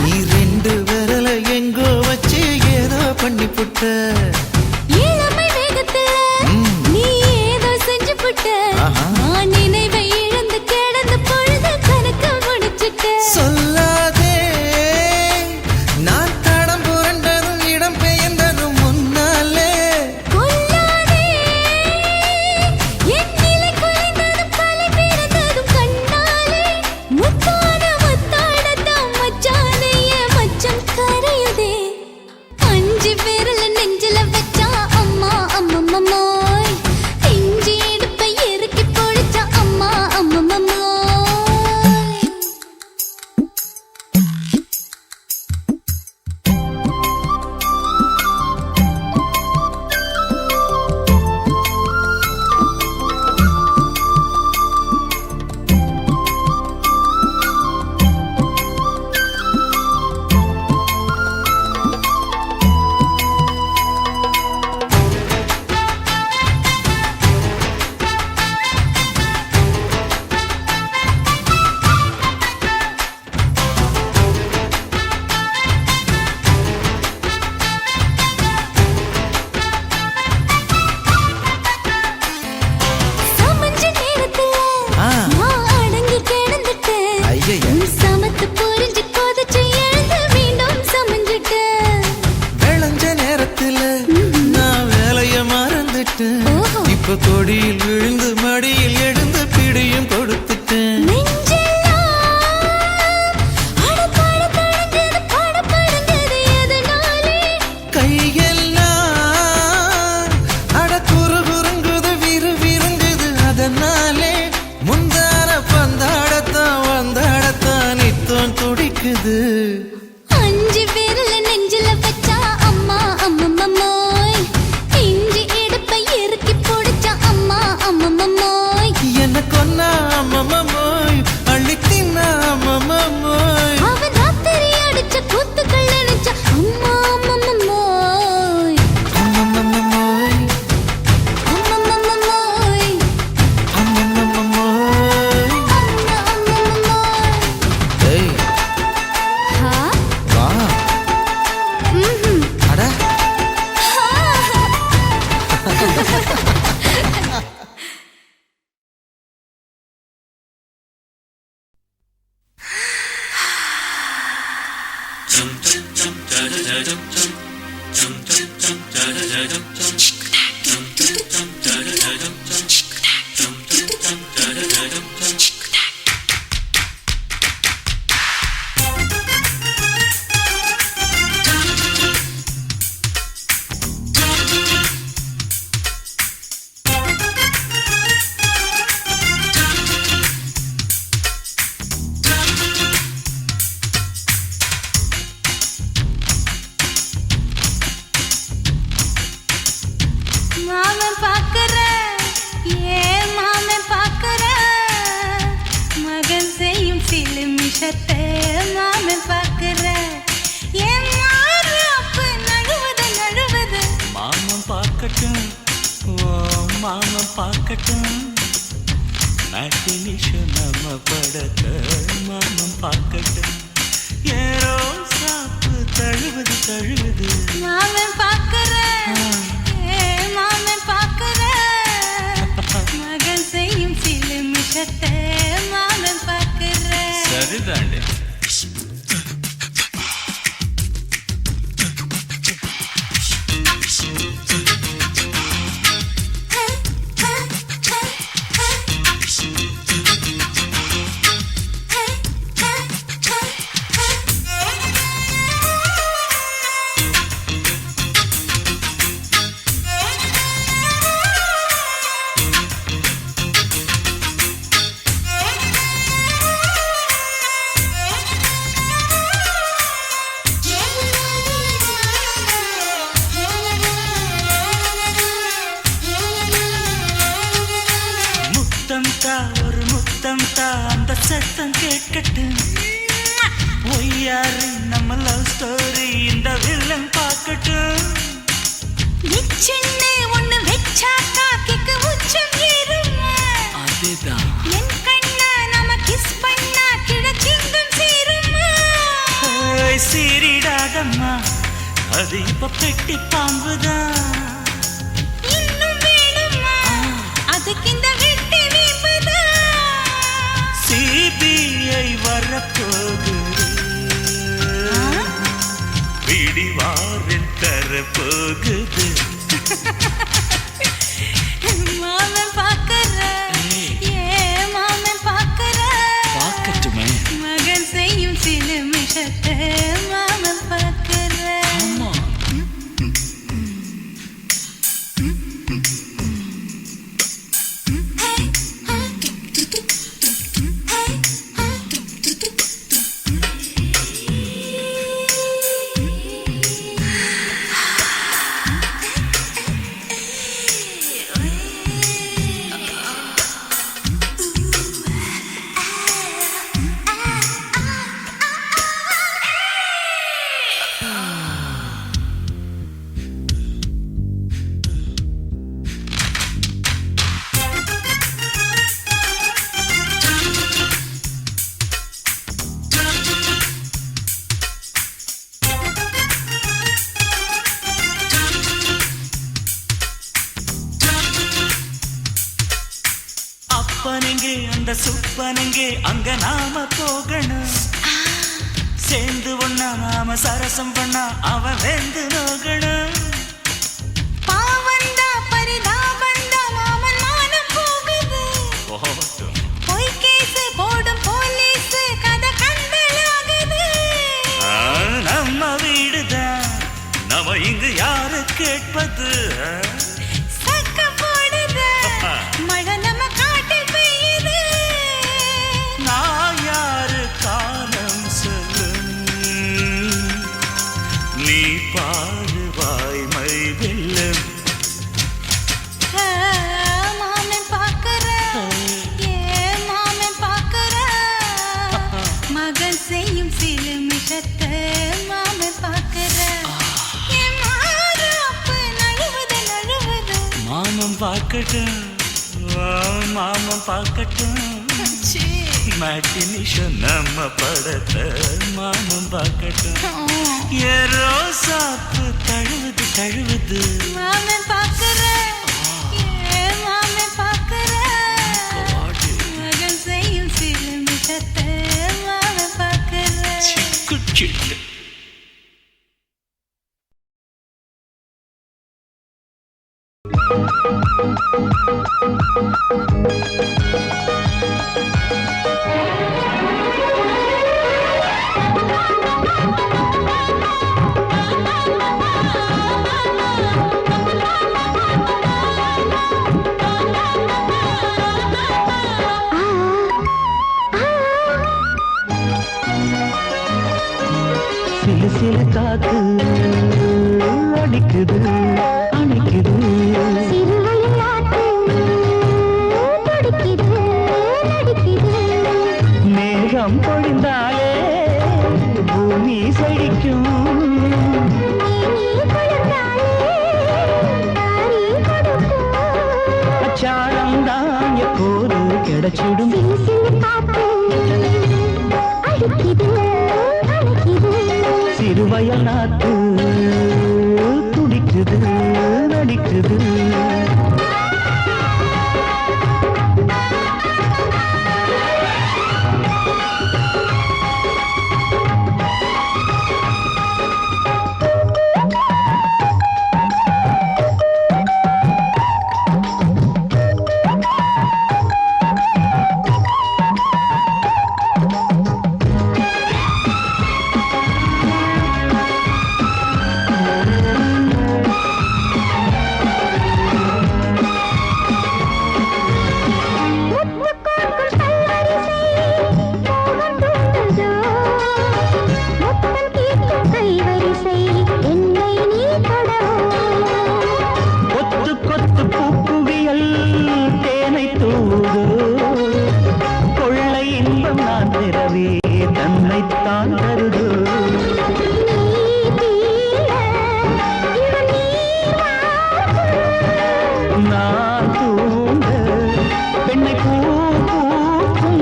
நீ ரெண்டு விரல எங்கோ வச்சு ஏதோ பண்ணி புட்ட இளமை வேகத்துல நீ ஏதோ செஞ்சு புட்ட நான் நினைவை இழந்து கிடந்த பொழுது கணக்கு முடிச்சிட்ட சொல்லாதே நான் தடம் புரண்டதும் இடம் பெயர்ந்ததும் முன்னாலே கொல்லாதே என் நிலை குறைந்ததும் கலை பிறந்ததும் கண்ணாலே முத்தான முத்தாடத்தான் மச்சானைய மச்சம் கரையுதே அஞ்சு விரல நெஞ்சில வச்சா அம்மா அம்மம்மாய் இஞ்சி இடுப்பை இறுக்கி பொடிச்சா அம்மா அம்மம்மாய் சமஞ்ச நேரத்துல நான் அடங்கி கிடந்துட்டேன் ஐயைய. சமத்து புரிஞ்சு கொதிச்சு எழுந்து மீண்டும் சமஞ்சிட்டேன் விளைஞ்ச நேரத்துல நான் வேலைய மறந்துட்டேன் ஓஹோ. இப்ப கொடியில் விழுந்து மடியில் எழுந்து பிடியும் கொடுத்துட்டேன் நெஞ்செல்லாம் அடப்பாட தடங்குது படபடங்குது எதனாலே கையெல்லாம் அட குறுகுறுங்குது விறுவிறுங்குது அதனாலே முந்தான பந்தாடத்தான் வந்தாடத்தான் நித்தம் துடிக்குது அஞ்சு விரல நெஞ்சில வச்சா அம்மா அம்மம்மாய் இஞ்சி இடுப்பை இறுக்கி பொடிச்சா அம்மா மாமன் பார்க்கற ஏன் மாமன் பார்க்கற மகன் செய்யும் சிலு மிஷத்தை மாமன் பார்க்கற ஏன் மாறு அப்பு நழுவது நழுவது மாமன் பார்க்கட்டும் ஓ மாமன் பார்க்கட்டும் நாட்டி நிஷம் நம்ம படத்தை மாமன் பார்க்கட்டும் ஏரோ சாப்பு தழுவது தழுவது மாமன் பார்க்கற ஏன் மாமன் பார்க்கற மகன் செய்யும் சிலு மிஷத்தை மாமன் பார்க்கற சரிதாண்டே ஒரு முத்தம் தா அந்த சத்தம் கேட்கட்டும் ஒய்யாரு நம்ம லவ் ஸ்டோரி இந்த வில்லன் பார்க்கட்டும் நிச்சன்னு ஒண்ணு வெச்சாக்கா கிக்கு உச்சம் ஏறுமா அதுதான் என் கண்ணா நம்ம கிஸ் பண்ணா கிழச்சிங்கம் சேருமா சீரிடாதம்மா அது இப்ப பெட்டி பாம்புதான் இன்னும் வேணுமா அதுக்கு இந்த வெட்டி வீம்புதான் சிபிஐ வரப்போகுது பிடிவாரில் தரப்போகுது மாமன் பார்க்கற ஏன் மாமன் பார்க்கற பார்க்கட்டுமே மகன் செய்யும் சில மிஷத்தை மாமன் பார்க்கற அப்பனெங்கே அந்த சுப்பனெங்கே அங்க நாம போகணும் சேர்ந்து ஒண்ணா நாம சரசம் பண்ணா அவன் வெந்து நோகணும் பாவந்தா பரிதாபந்தா மாமன் மானம் போகுது பொய் கேஸ் போடும் போலீஸ் கதை கண்டலாகுது நம்ம வீடுதான் நம்ம இங்கு யாரு கேட்பது சக்க போடுது மழை நம்ம காட்டில் பெய்யுது நான் யாரு காலம் சொல்லும் நீ பாரு வாய்மை வெல்லும் மாமன் பார்க்கற ஏன் மாமன் பார்க்கற மகன் செய்யும் சில மிஷத்தை மாமன் பார்க்கற என் மாறு அப்பு நழுவது நழுவது மாமன் பார்க்கட்டும் மாமன் பார்க்கட்டும் மேட்டினிஷன் நம்ம படத்தை மாமன் பார்க்கட்டும் ஏரோ சாப்பு தழுவுது தழுவுது மாமன் பார்க்கற ஏன் மாமன் பார்க்கற மகன் செய்யும் சில மிஷத்தை மாமன் பார்க்கற குச்சிட்டு சிலு சிலு காத்து அடிக்குது அணைக்குது மேகம் பொழிந்தாலே பூமி செழிக்கும் அச்சாரம் தான் எப்போது கிடைச்சிடும் சிறுவயல் நாத்து துடிக்குது நடிக்குது தன்னைத்தான் தருது நான் தூங்க பெண்ணை பூ பூக்கும்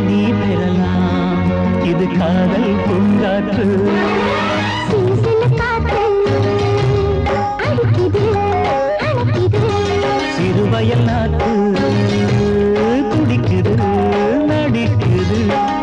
நீ பெறலாம் இது காதல் பூங்காற்று சிறுவயல் நாத்து துடிக்குது நடிக்குது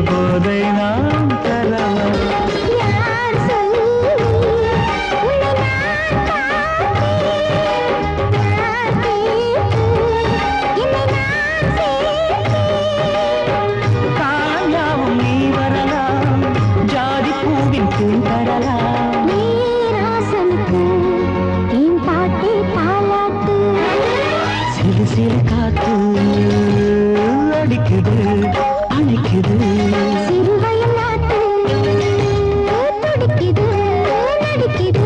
போதை நாம் தரவா காயாவும் நீ வரலாம் ஜாதி பூவின் தேன் தரலாம் சிறு சிறு காத்து அடிக்குது அணைக்குது சிறுவயல் நாட்டு துடிக்குது நடிக்குது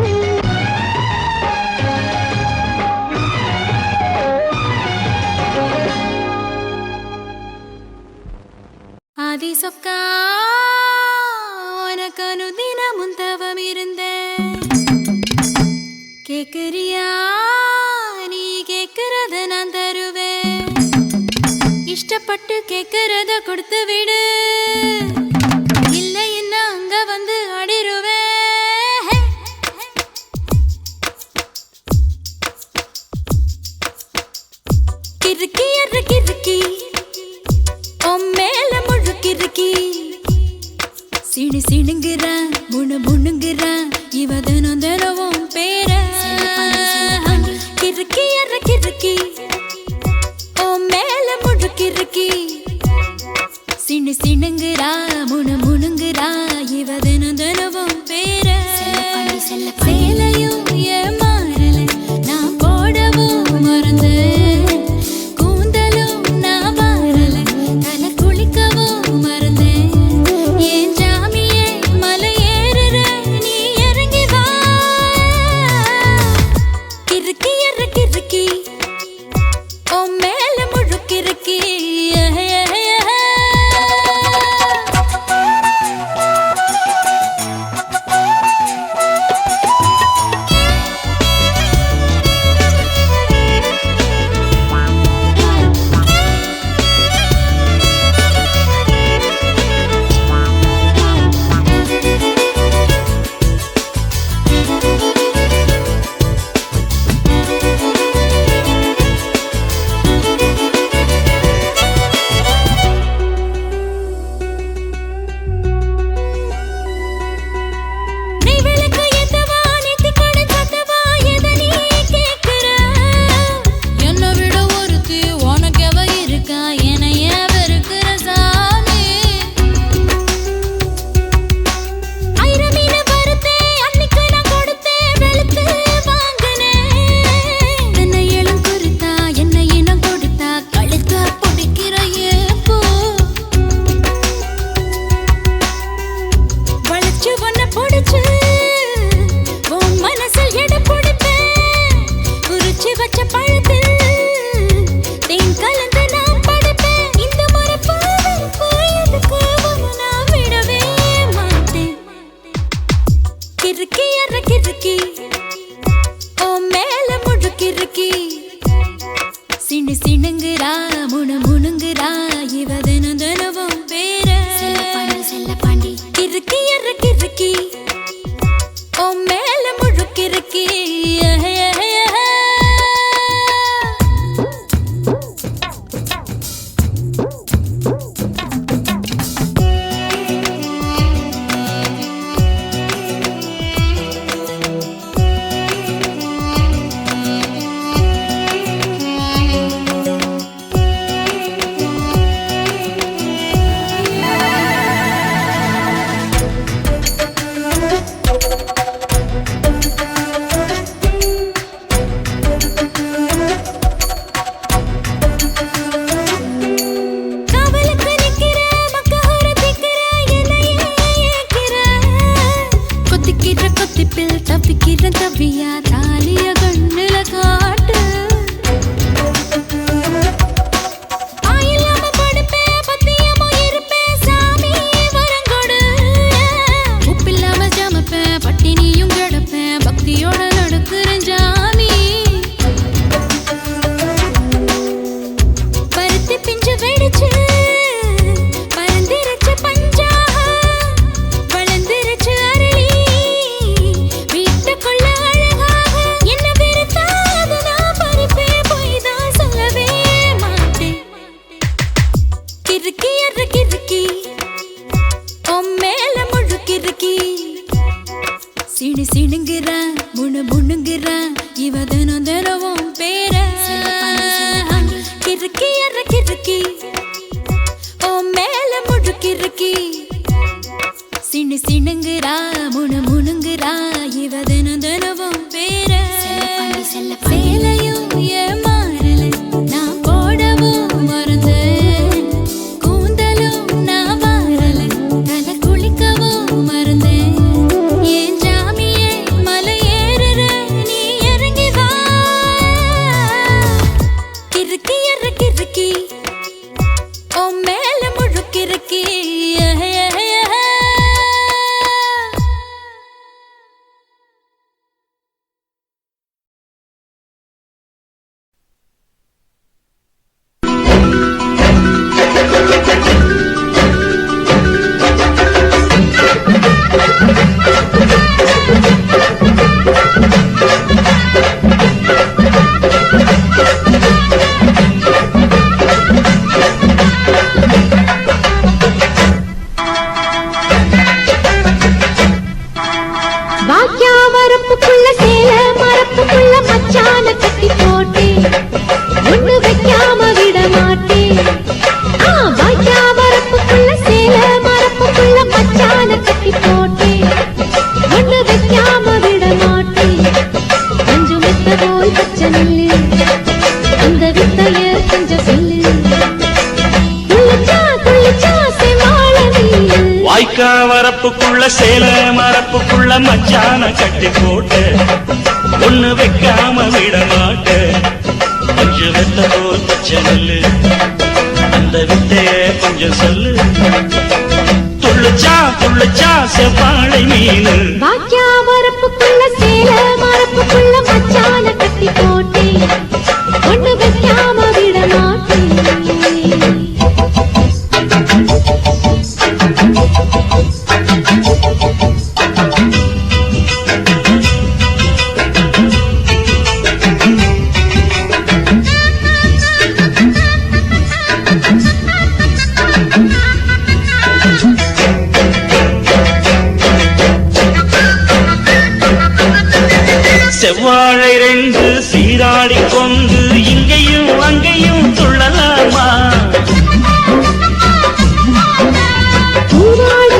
ஆதி சொக்கா உனக்கு அனுதினமும் தவம் இருந்தேன் கேக்குறியா நீ கேக்குறத நான் தருவேன் இஷ்டப்பட்டு கேக்குறத கொடுத்து விடு இல்லை என்ன அங்க வந்து அடிருவேன் கிறுக்கி எரு கிறுக்கி மேல முழுக்கிறுக்கி சிடு சிடுங்குறான் முணு முணுங்குறான் இவ தினம் தினவும் பேர கிறுக்கி எற கிறுக்கி மேல முழுக்கிறுக்கி சிடு சிடுங்குறா முணு முணுங்குறா இவ தினம் தினவும் பேர சேலையும் ஏமாறல நான் போடவும் மறந்தேன் சிண்டு சிணுங்குறா முணு முணுங்குறா இவ தினம் தினமும் பேர செல்ல பாண்டி கிறுக்கி எற கிறுக்கி ஓ மேல முழுக்கிறுக்கி தப்பிக்கிற தவியா தாலிய கண்ணுல காட்டு ஆயில்லாம படுப்பேன் பத்தியமோ இருப்பேன் சாமி வரங்கொடு உப்பில்லாம ஜமப்பேன் பட்டினியும் கிடப்பேன் பக்தியோட நடக்கிறேன் ஜாமி பருத்தி பிஞ்சு வெடிச்சு பறந்திருச்சு பஞ்சா வளர்ந்திருச்சு அரளி வீட்டுக்குள்ள அழகாக என்ன வெறுத்தாது நான் பறிப்பே போய் தான் சொல்லவே மாட்டேன் கிறுக்கி எற கிறுக்கி மேல முழுக்கிறுக்கி சிணு சிணுங்குறா முணு முணுங்குறா இவ தினம் தினமும் பேர கிறுக்கி எற கிறுக்கி மேல முழுக்கிறுக்கி சிணு சிணுங்குறா முணு முணுங்குறா இவ தினம் தினமும் பேர சேலையும் ஏமாறல நான் போடவும் மறந்தேன் கூந்தலும் நான் வாரல தலை குளிக்கவும் மறந்தேன் ஏன் ஜாமியே மலை ஏறுற நீ இறங்கி வா கிறுக்கி எற கிறுக்கி மேல முழுக்கிறுக்கி வாக்கியா வரப்புக்குள்ள சேல மரப்புக்குள்ள மச்சான கட்டி போட்டேன் ஒண்ணு வைக்காம விட மாட்டேன் வாக்கியா வரப்புக்குள்ள சேல மரப்புக்குள்ள மச்சான கட்டி போட்டேன் ஒண்ணு வைக்காம விட மாட்டேன் கொஞ்சம் வித்த போல் பச்சை நெல்லு அந்த வித்தைய கொஞ்சம் சொல்லு துள்ளிச்சா செமாள நீலு வாய்க்கா வரப்புக்குள்ள சேல மரப்புக்குள்ள மச்சான கட்டி போட்டு ஒண்ணு வைக்காம விட மாட்ட கொஞ்சம் வெத்த போல் பச்சை நெல்லு அந்த வித்தைய கொஞ்சம் சொல்லு துள்ளுச்சா செவ்வாழை மீனு வாக்கியா வரப்புக்குள்ள சேல மரப்புக்குள்ள மச்சான கட்டி போட்டேன் ஒண்ணு வைக்காம விட மாட்டேன் செவ்வாழை ரெண்டு சீராடி கொண்டு இங்கேயும் அங்கேயும் துள்ளலாமா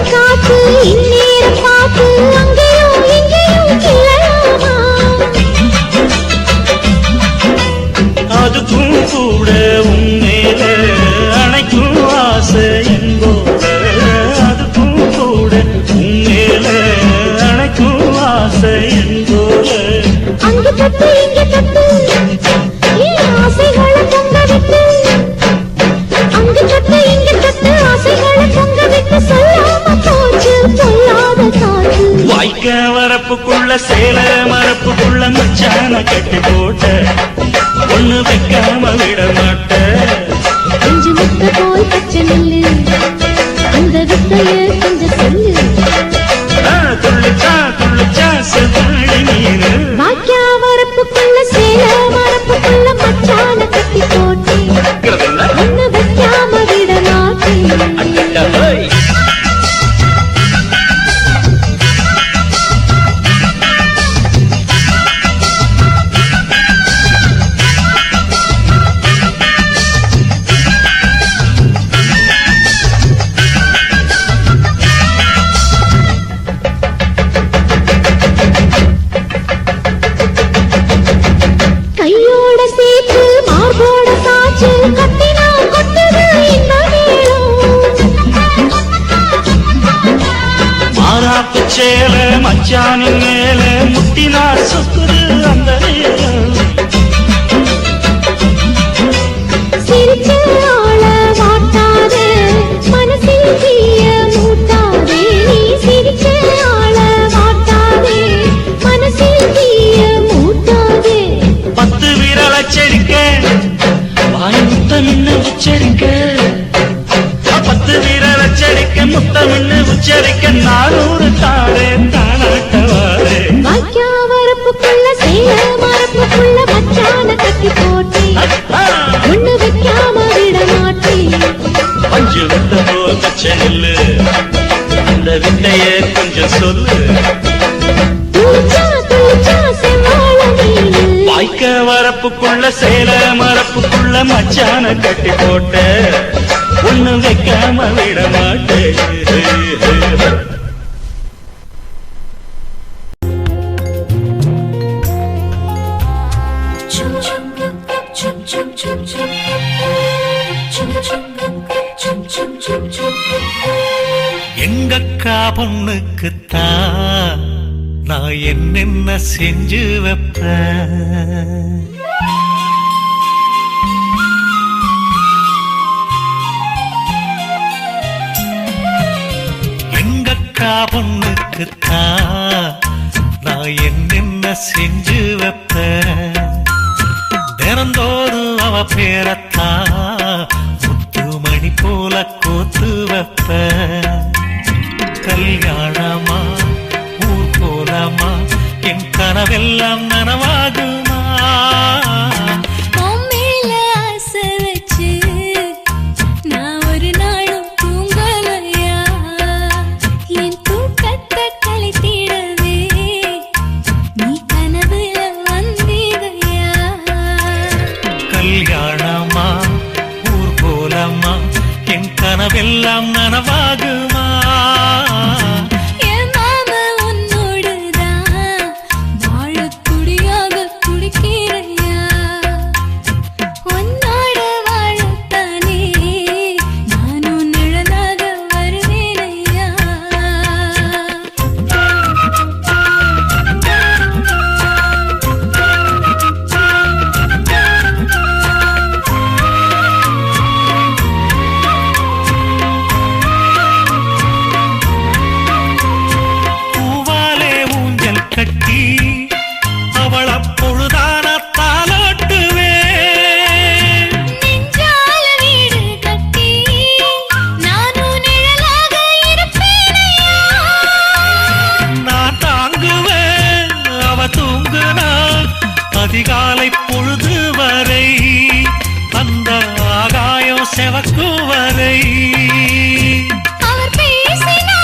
காத்து இந்நேரம் பார்த்து அங்கேயும் இங்கேயும் கிளலாமா அதுக்கும் கூட உண்மையில அணைக்கும் ஆசை என்போட அதுக்கும் கூட உண்மையில அணைக்கும் ஆசை என்போட அங்கு தட்டு இங்கு தட்டு ஆசைகளை பொங்க விட்டு அங்கு தட்டு இங்கு தட்டு ஆசைகளை பொங்க விட்டு சொல்லாம போச்சு சொல்லாத காற்று வாய்க்க வரப்புக்குள்ள சேல மரப்புக்குள்ள மச்சான கட்டி போட்ட ஒண்ணு வைக்க வைக்காம விட மாட்டேன். கொஞ்சம் முத்த போல் பச்சை நெல்லு அந்த வித்தைய கொஞ்சம் சொல்லு. துள்ளிச்சா துள்ளிச்சா செவ்வாழை மீனு வாக்கியா வரப்புக்குள்ள சேல வரப்புக்குள்ள மச்சான கட்டி போட்டு ஒண்ணு வைக்காம விட மாட்டேன். கையோட சேர்த்து மார்போட சாச்சு கட்டினா கொட்டுது இந்த மாறாப்பு சேல மச்சானின் மேல முட்டினா சொக்குது அந்த நேரம். சிரிச்ச ஆள வாட்டாதே மனசில் தீய மூட்டாதே. நீ சிரிச்ச ஆள வாட்டாதே மனசில் தீய மூட்டாதே. 10 விரல செடிக்க வாய் முத்தமின்னு உச்சரிக்க. 10 விரல செடிக்க முத்தமின்னு உச்சரிக்க 400 தாரே தானாட்டவாரே. வாக்கியா வரப்புக்குள்ள சேல மரப்புக்குள்ள மச்சான கட்டி போட்டு ஒண்ணு வைக்காம விட மாட்டேன். பஞ்சு விட்ட போல் பச்சை நெல்லு அந்த வித்தைய கொஞ்சம் சொல்லு. துளிச்சா துளிச்சா செவ்வாழை மீனு வாய்க்க வரப்புக்குள்ள சேல மரப்புக்குள்ள மச்சான கட்டி போட்ட ஒண்ணு வைக்காம விட மாட்டேன். எங்கக்கா பொண்ணுக்குத்தான் நான் என்னென்ன செஞ்சு வைப்பேன். எங்கக்கா பொண்ணுக்குத்தான் நான் என்னென்ன செஞ்சு வைப்பேன். தினந்தோறும் அவ பேரத்தான் முத்துமணி போல கோத்து வைப்பேன். கல்யாணமா ஊர் கோலமா என் கனவெல்லாம் நனவாகுமா. மேல ஆசை வச்சு நான் ஒரு நாளும் தூங்கலையா. என் தூக்கத்தை கலைத்திடவே நீ கனவுல வந்தீதையா. கல்யாணமா ஊர் கோலமா என் கனவெல்லாம் நனவாகுமா. என் மாம உன்னோடுதான் வாழத் துடியாக துடிக்கிறையா. உன்னோட வாழத்தானே நானும் நிழலாக வருவேனையா. பூவாலே ஊஞ்சல் கட்டி அவள பொழுதான தாலாட்டுவேன். நெஞ்சால வீடு கட்டி நானும் நிழலாக இருப்பேனையா. நான் தாங்குவேன் அவ தூங்குனா அதிகாலை பொழுது வரை அந்த ஆகாயம் செவக்கும் வரை. அவர் பேசினா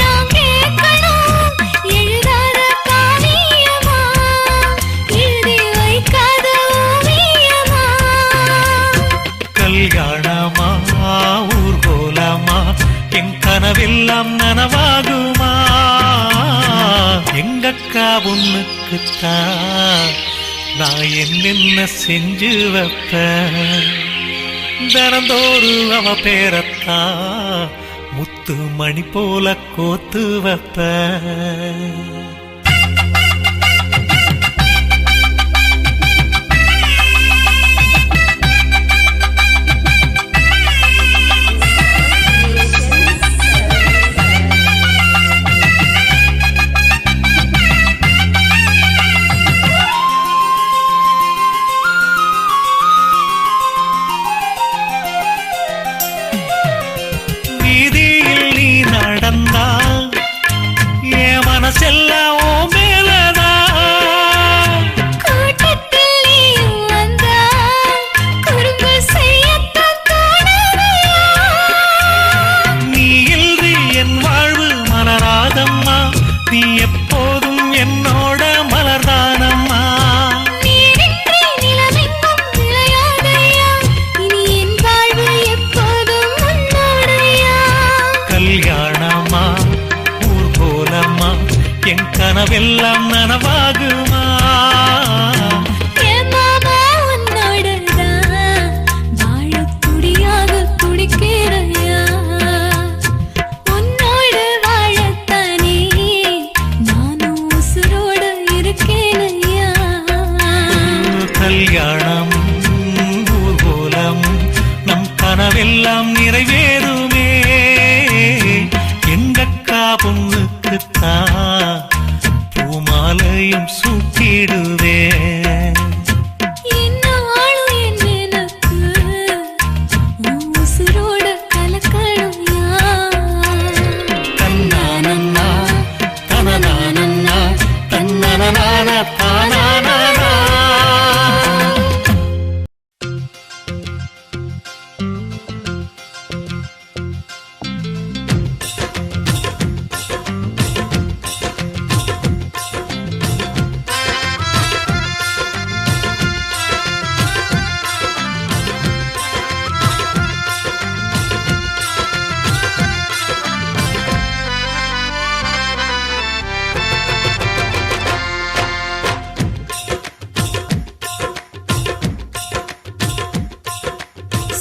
நான் கேட்கணும். எழுதாத காவியமா எழுதி வைக்காத ஓவியமா. கல்யாணமா ஊர்கோலமா என் கனவெல்லாம் நனவாகுமா. எங்கக்கா பொண்ணுக்குத்தான் நான் என்னென்ன செஞ்சு வைப்பேன். தினந்தோறும் அவ பேரத்தான் முத்து மணி போல கோத்து வைப்பேன். கனவெல்லாம் நனவாகுமா என் மாமா உன்னோடதான் வாழத் துடியாக துடிக்கிறையா உன்னோட வாழத்தானே நானும் உசுரோட இருக்கேனையா கல்யாணம் ஊர்வலம் நம் கனவெல்லாம் நிறைவேறுமே எங்கக்கா பொண்ணுக்குத்தான் பூமாலையும் சூட்டிடுவேன் இன்னாலும் என் எனக்கு உன் உசுரோட கலக்கணும்யா தன்னானன்னா தனனானன்னா தன்னனனான தானானா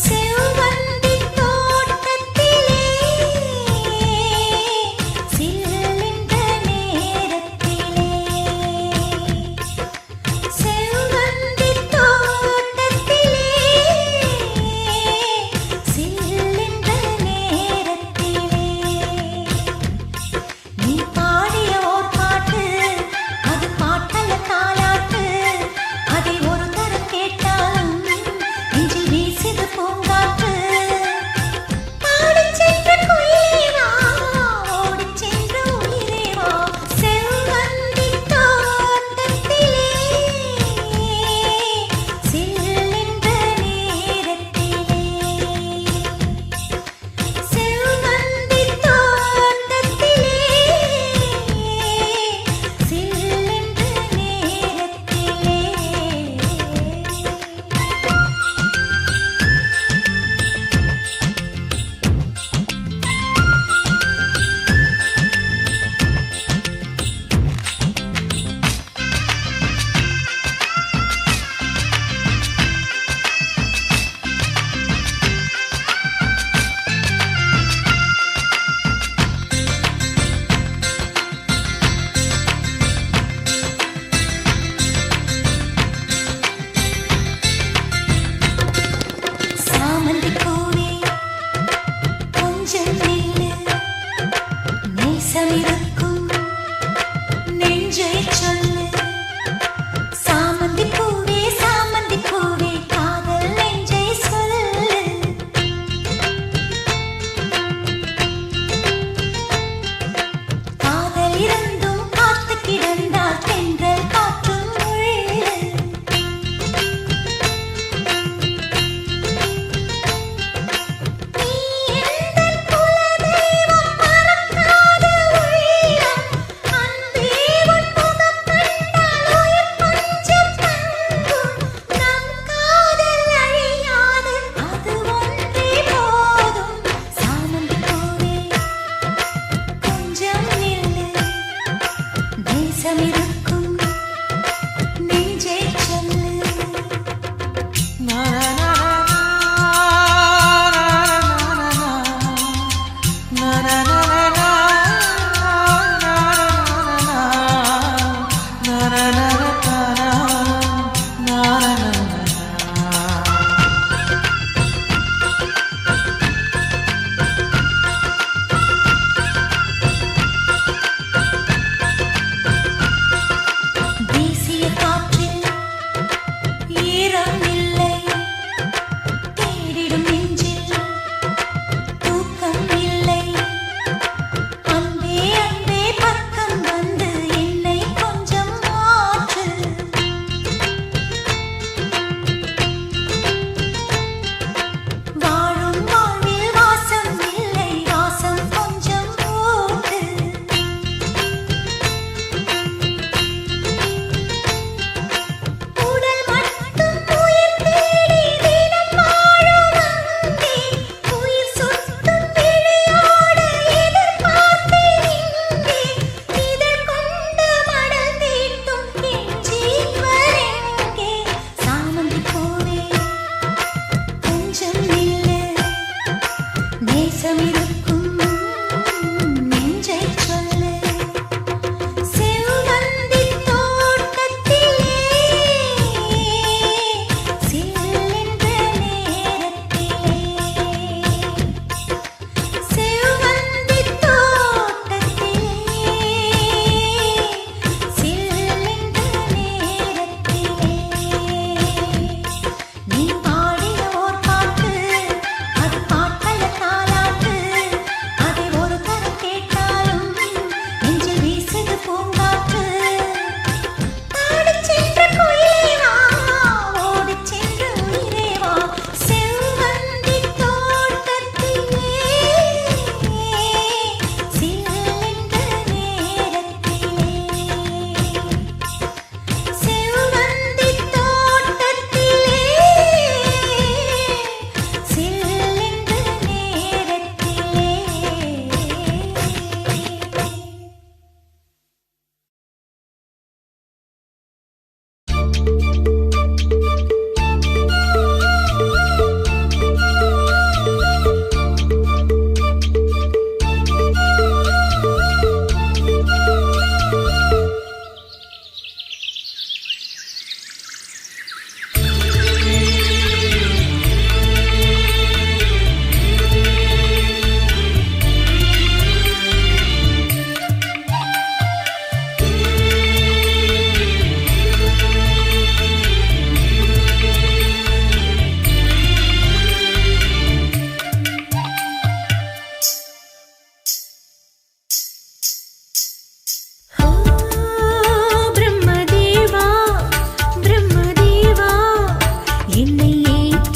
செவ்வந்தி தோட்டத்திலே சில்லிந்த நேரத்திலே செவ்வந்தி தோட்டத்திலே சில்லிந்த நேரத்திலே நீ பாடிய ஓர் பாட்டு அது பாட்டல்ல தாலாட்டு அதை ஒரு தரம் கேட்டாலும் நெஞ்சில் வீசுது பூங்காற்று பாடிச் சென்ற குயிலே வா ஓடிச் சென்ற உயிரே வா செவ்வந்தி தோட்டத்திலே சில்லிந்த நேரத்திலே செவ்வந்தி தோட்டத்திலே சில்லிந்த நேரத்திலே சாமந்தி பூவே கொஞ்சம் நில்லு நேசமிருக்கும் நெஞ்சை சொல்லு சாமந்தி பூவே காதல் நெஞ்சை சொல்லு காதல் இருந்தும் காத்து கிடந்தால் தென்றல் காற்றும் முள்ளு நீ எந்தன் குலதெய்வம் மறக்காத உள்ளம் அன்பே உன் முகம் கண்டால் உயிர் பஞ்சம் தங்கும் நம் காதல் அழியாது அது ஒன்றே போதும் சாமந்தி பூவே கொஞ்சம் நில்லு தேசமிருக்கும் நெஞ்சை சொல்லு வீசிய காற்றில் ஈரம் இல்லை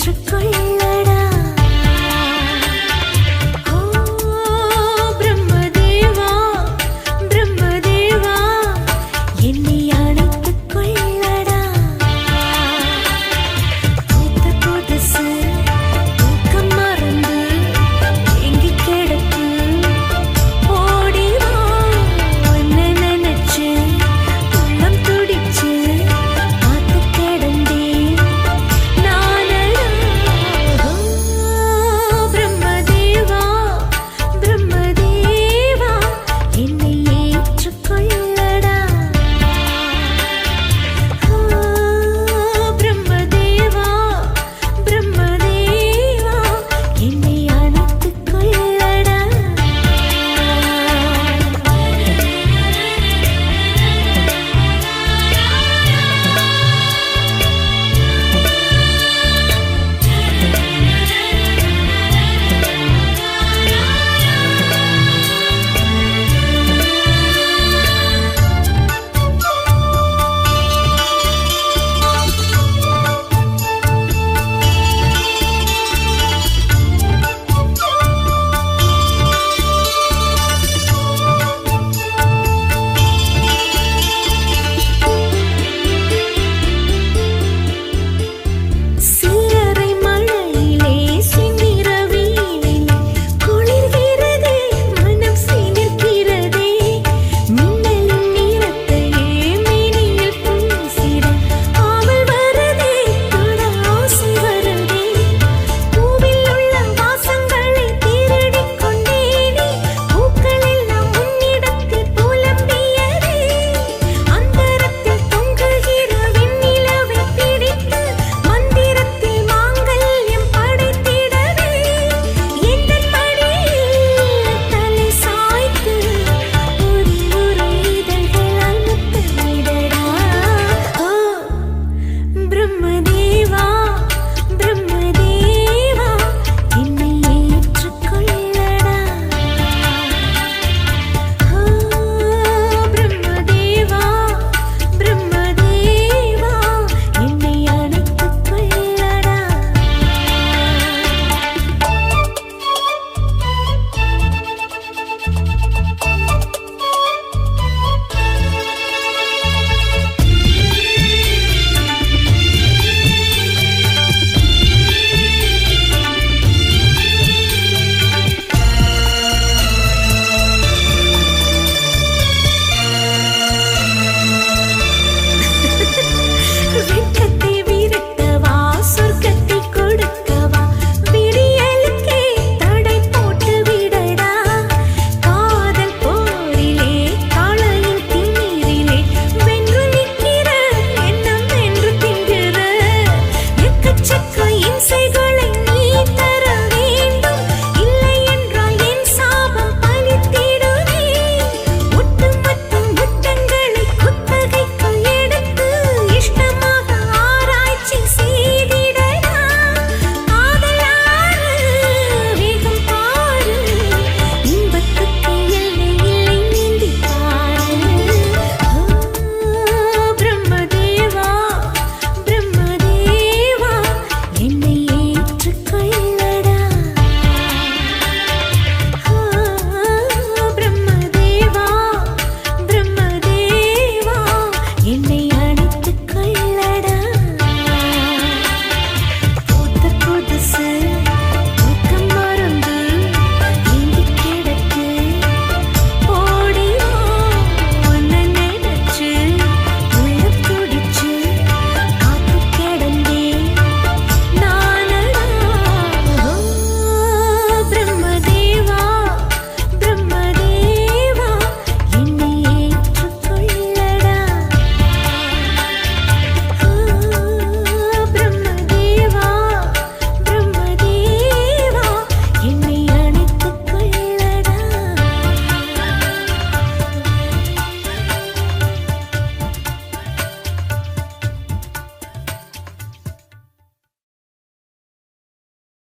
கற்றுக்கொள்ள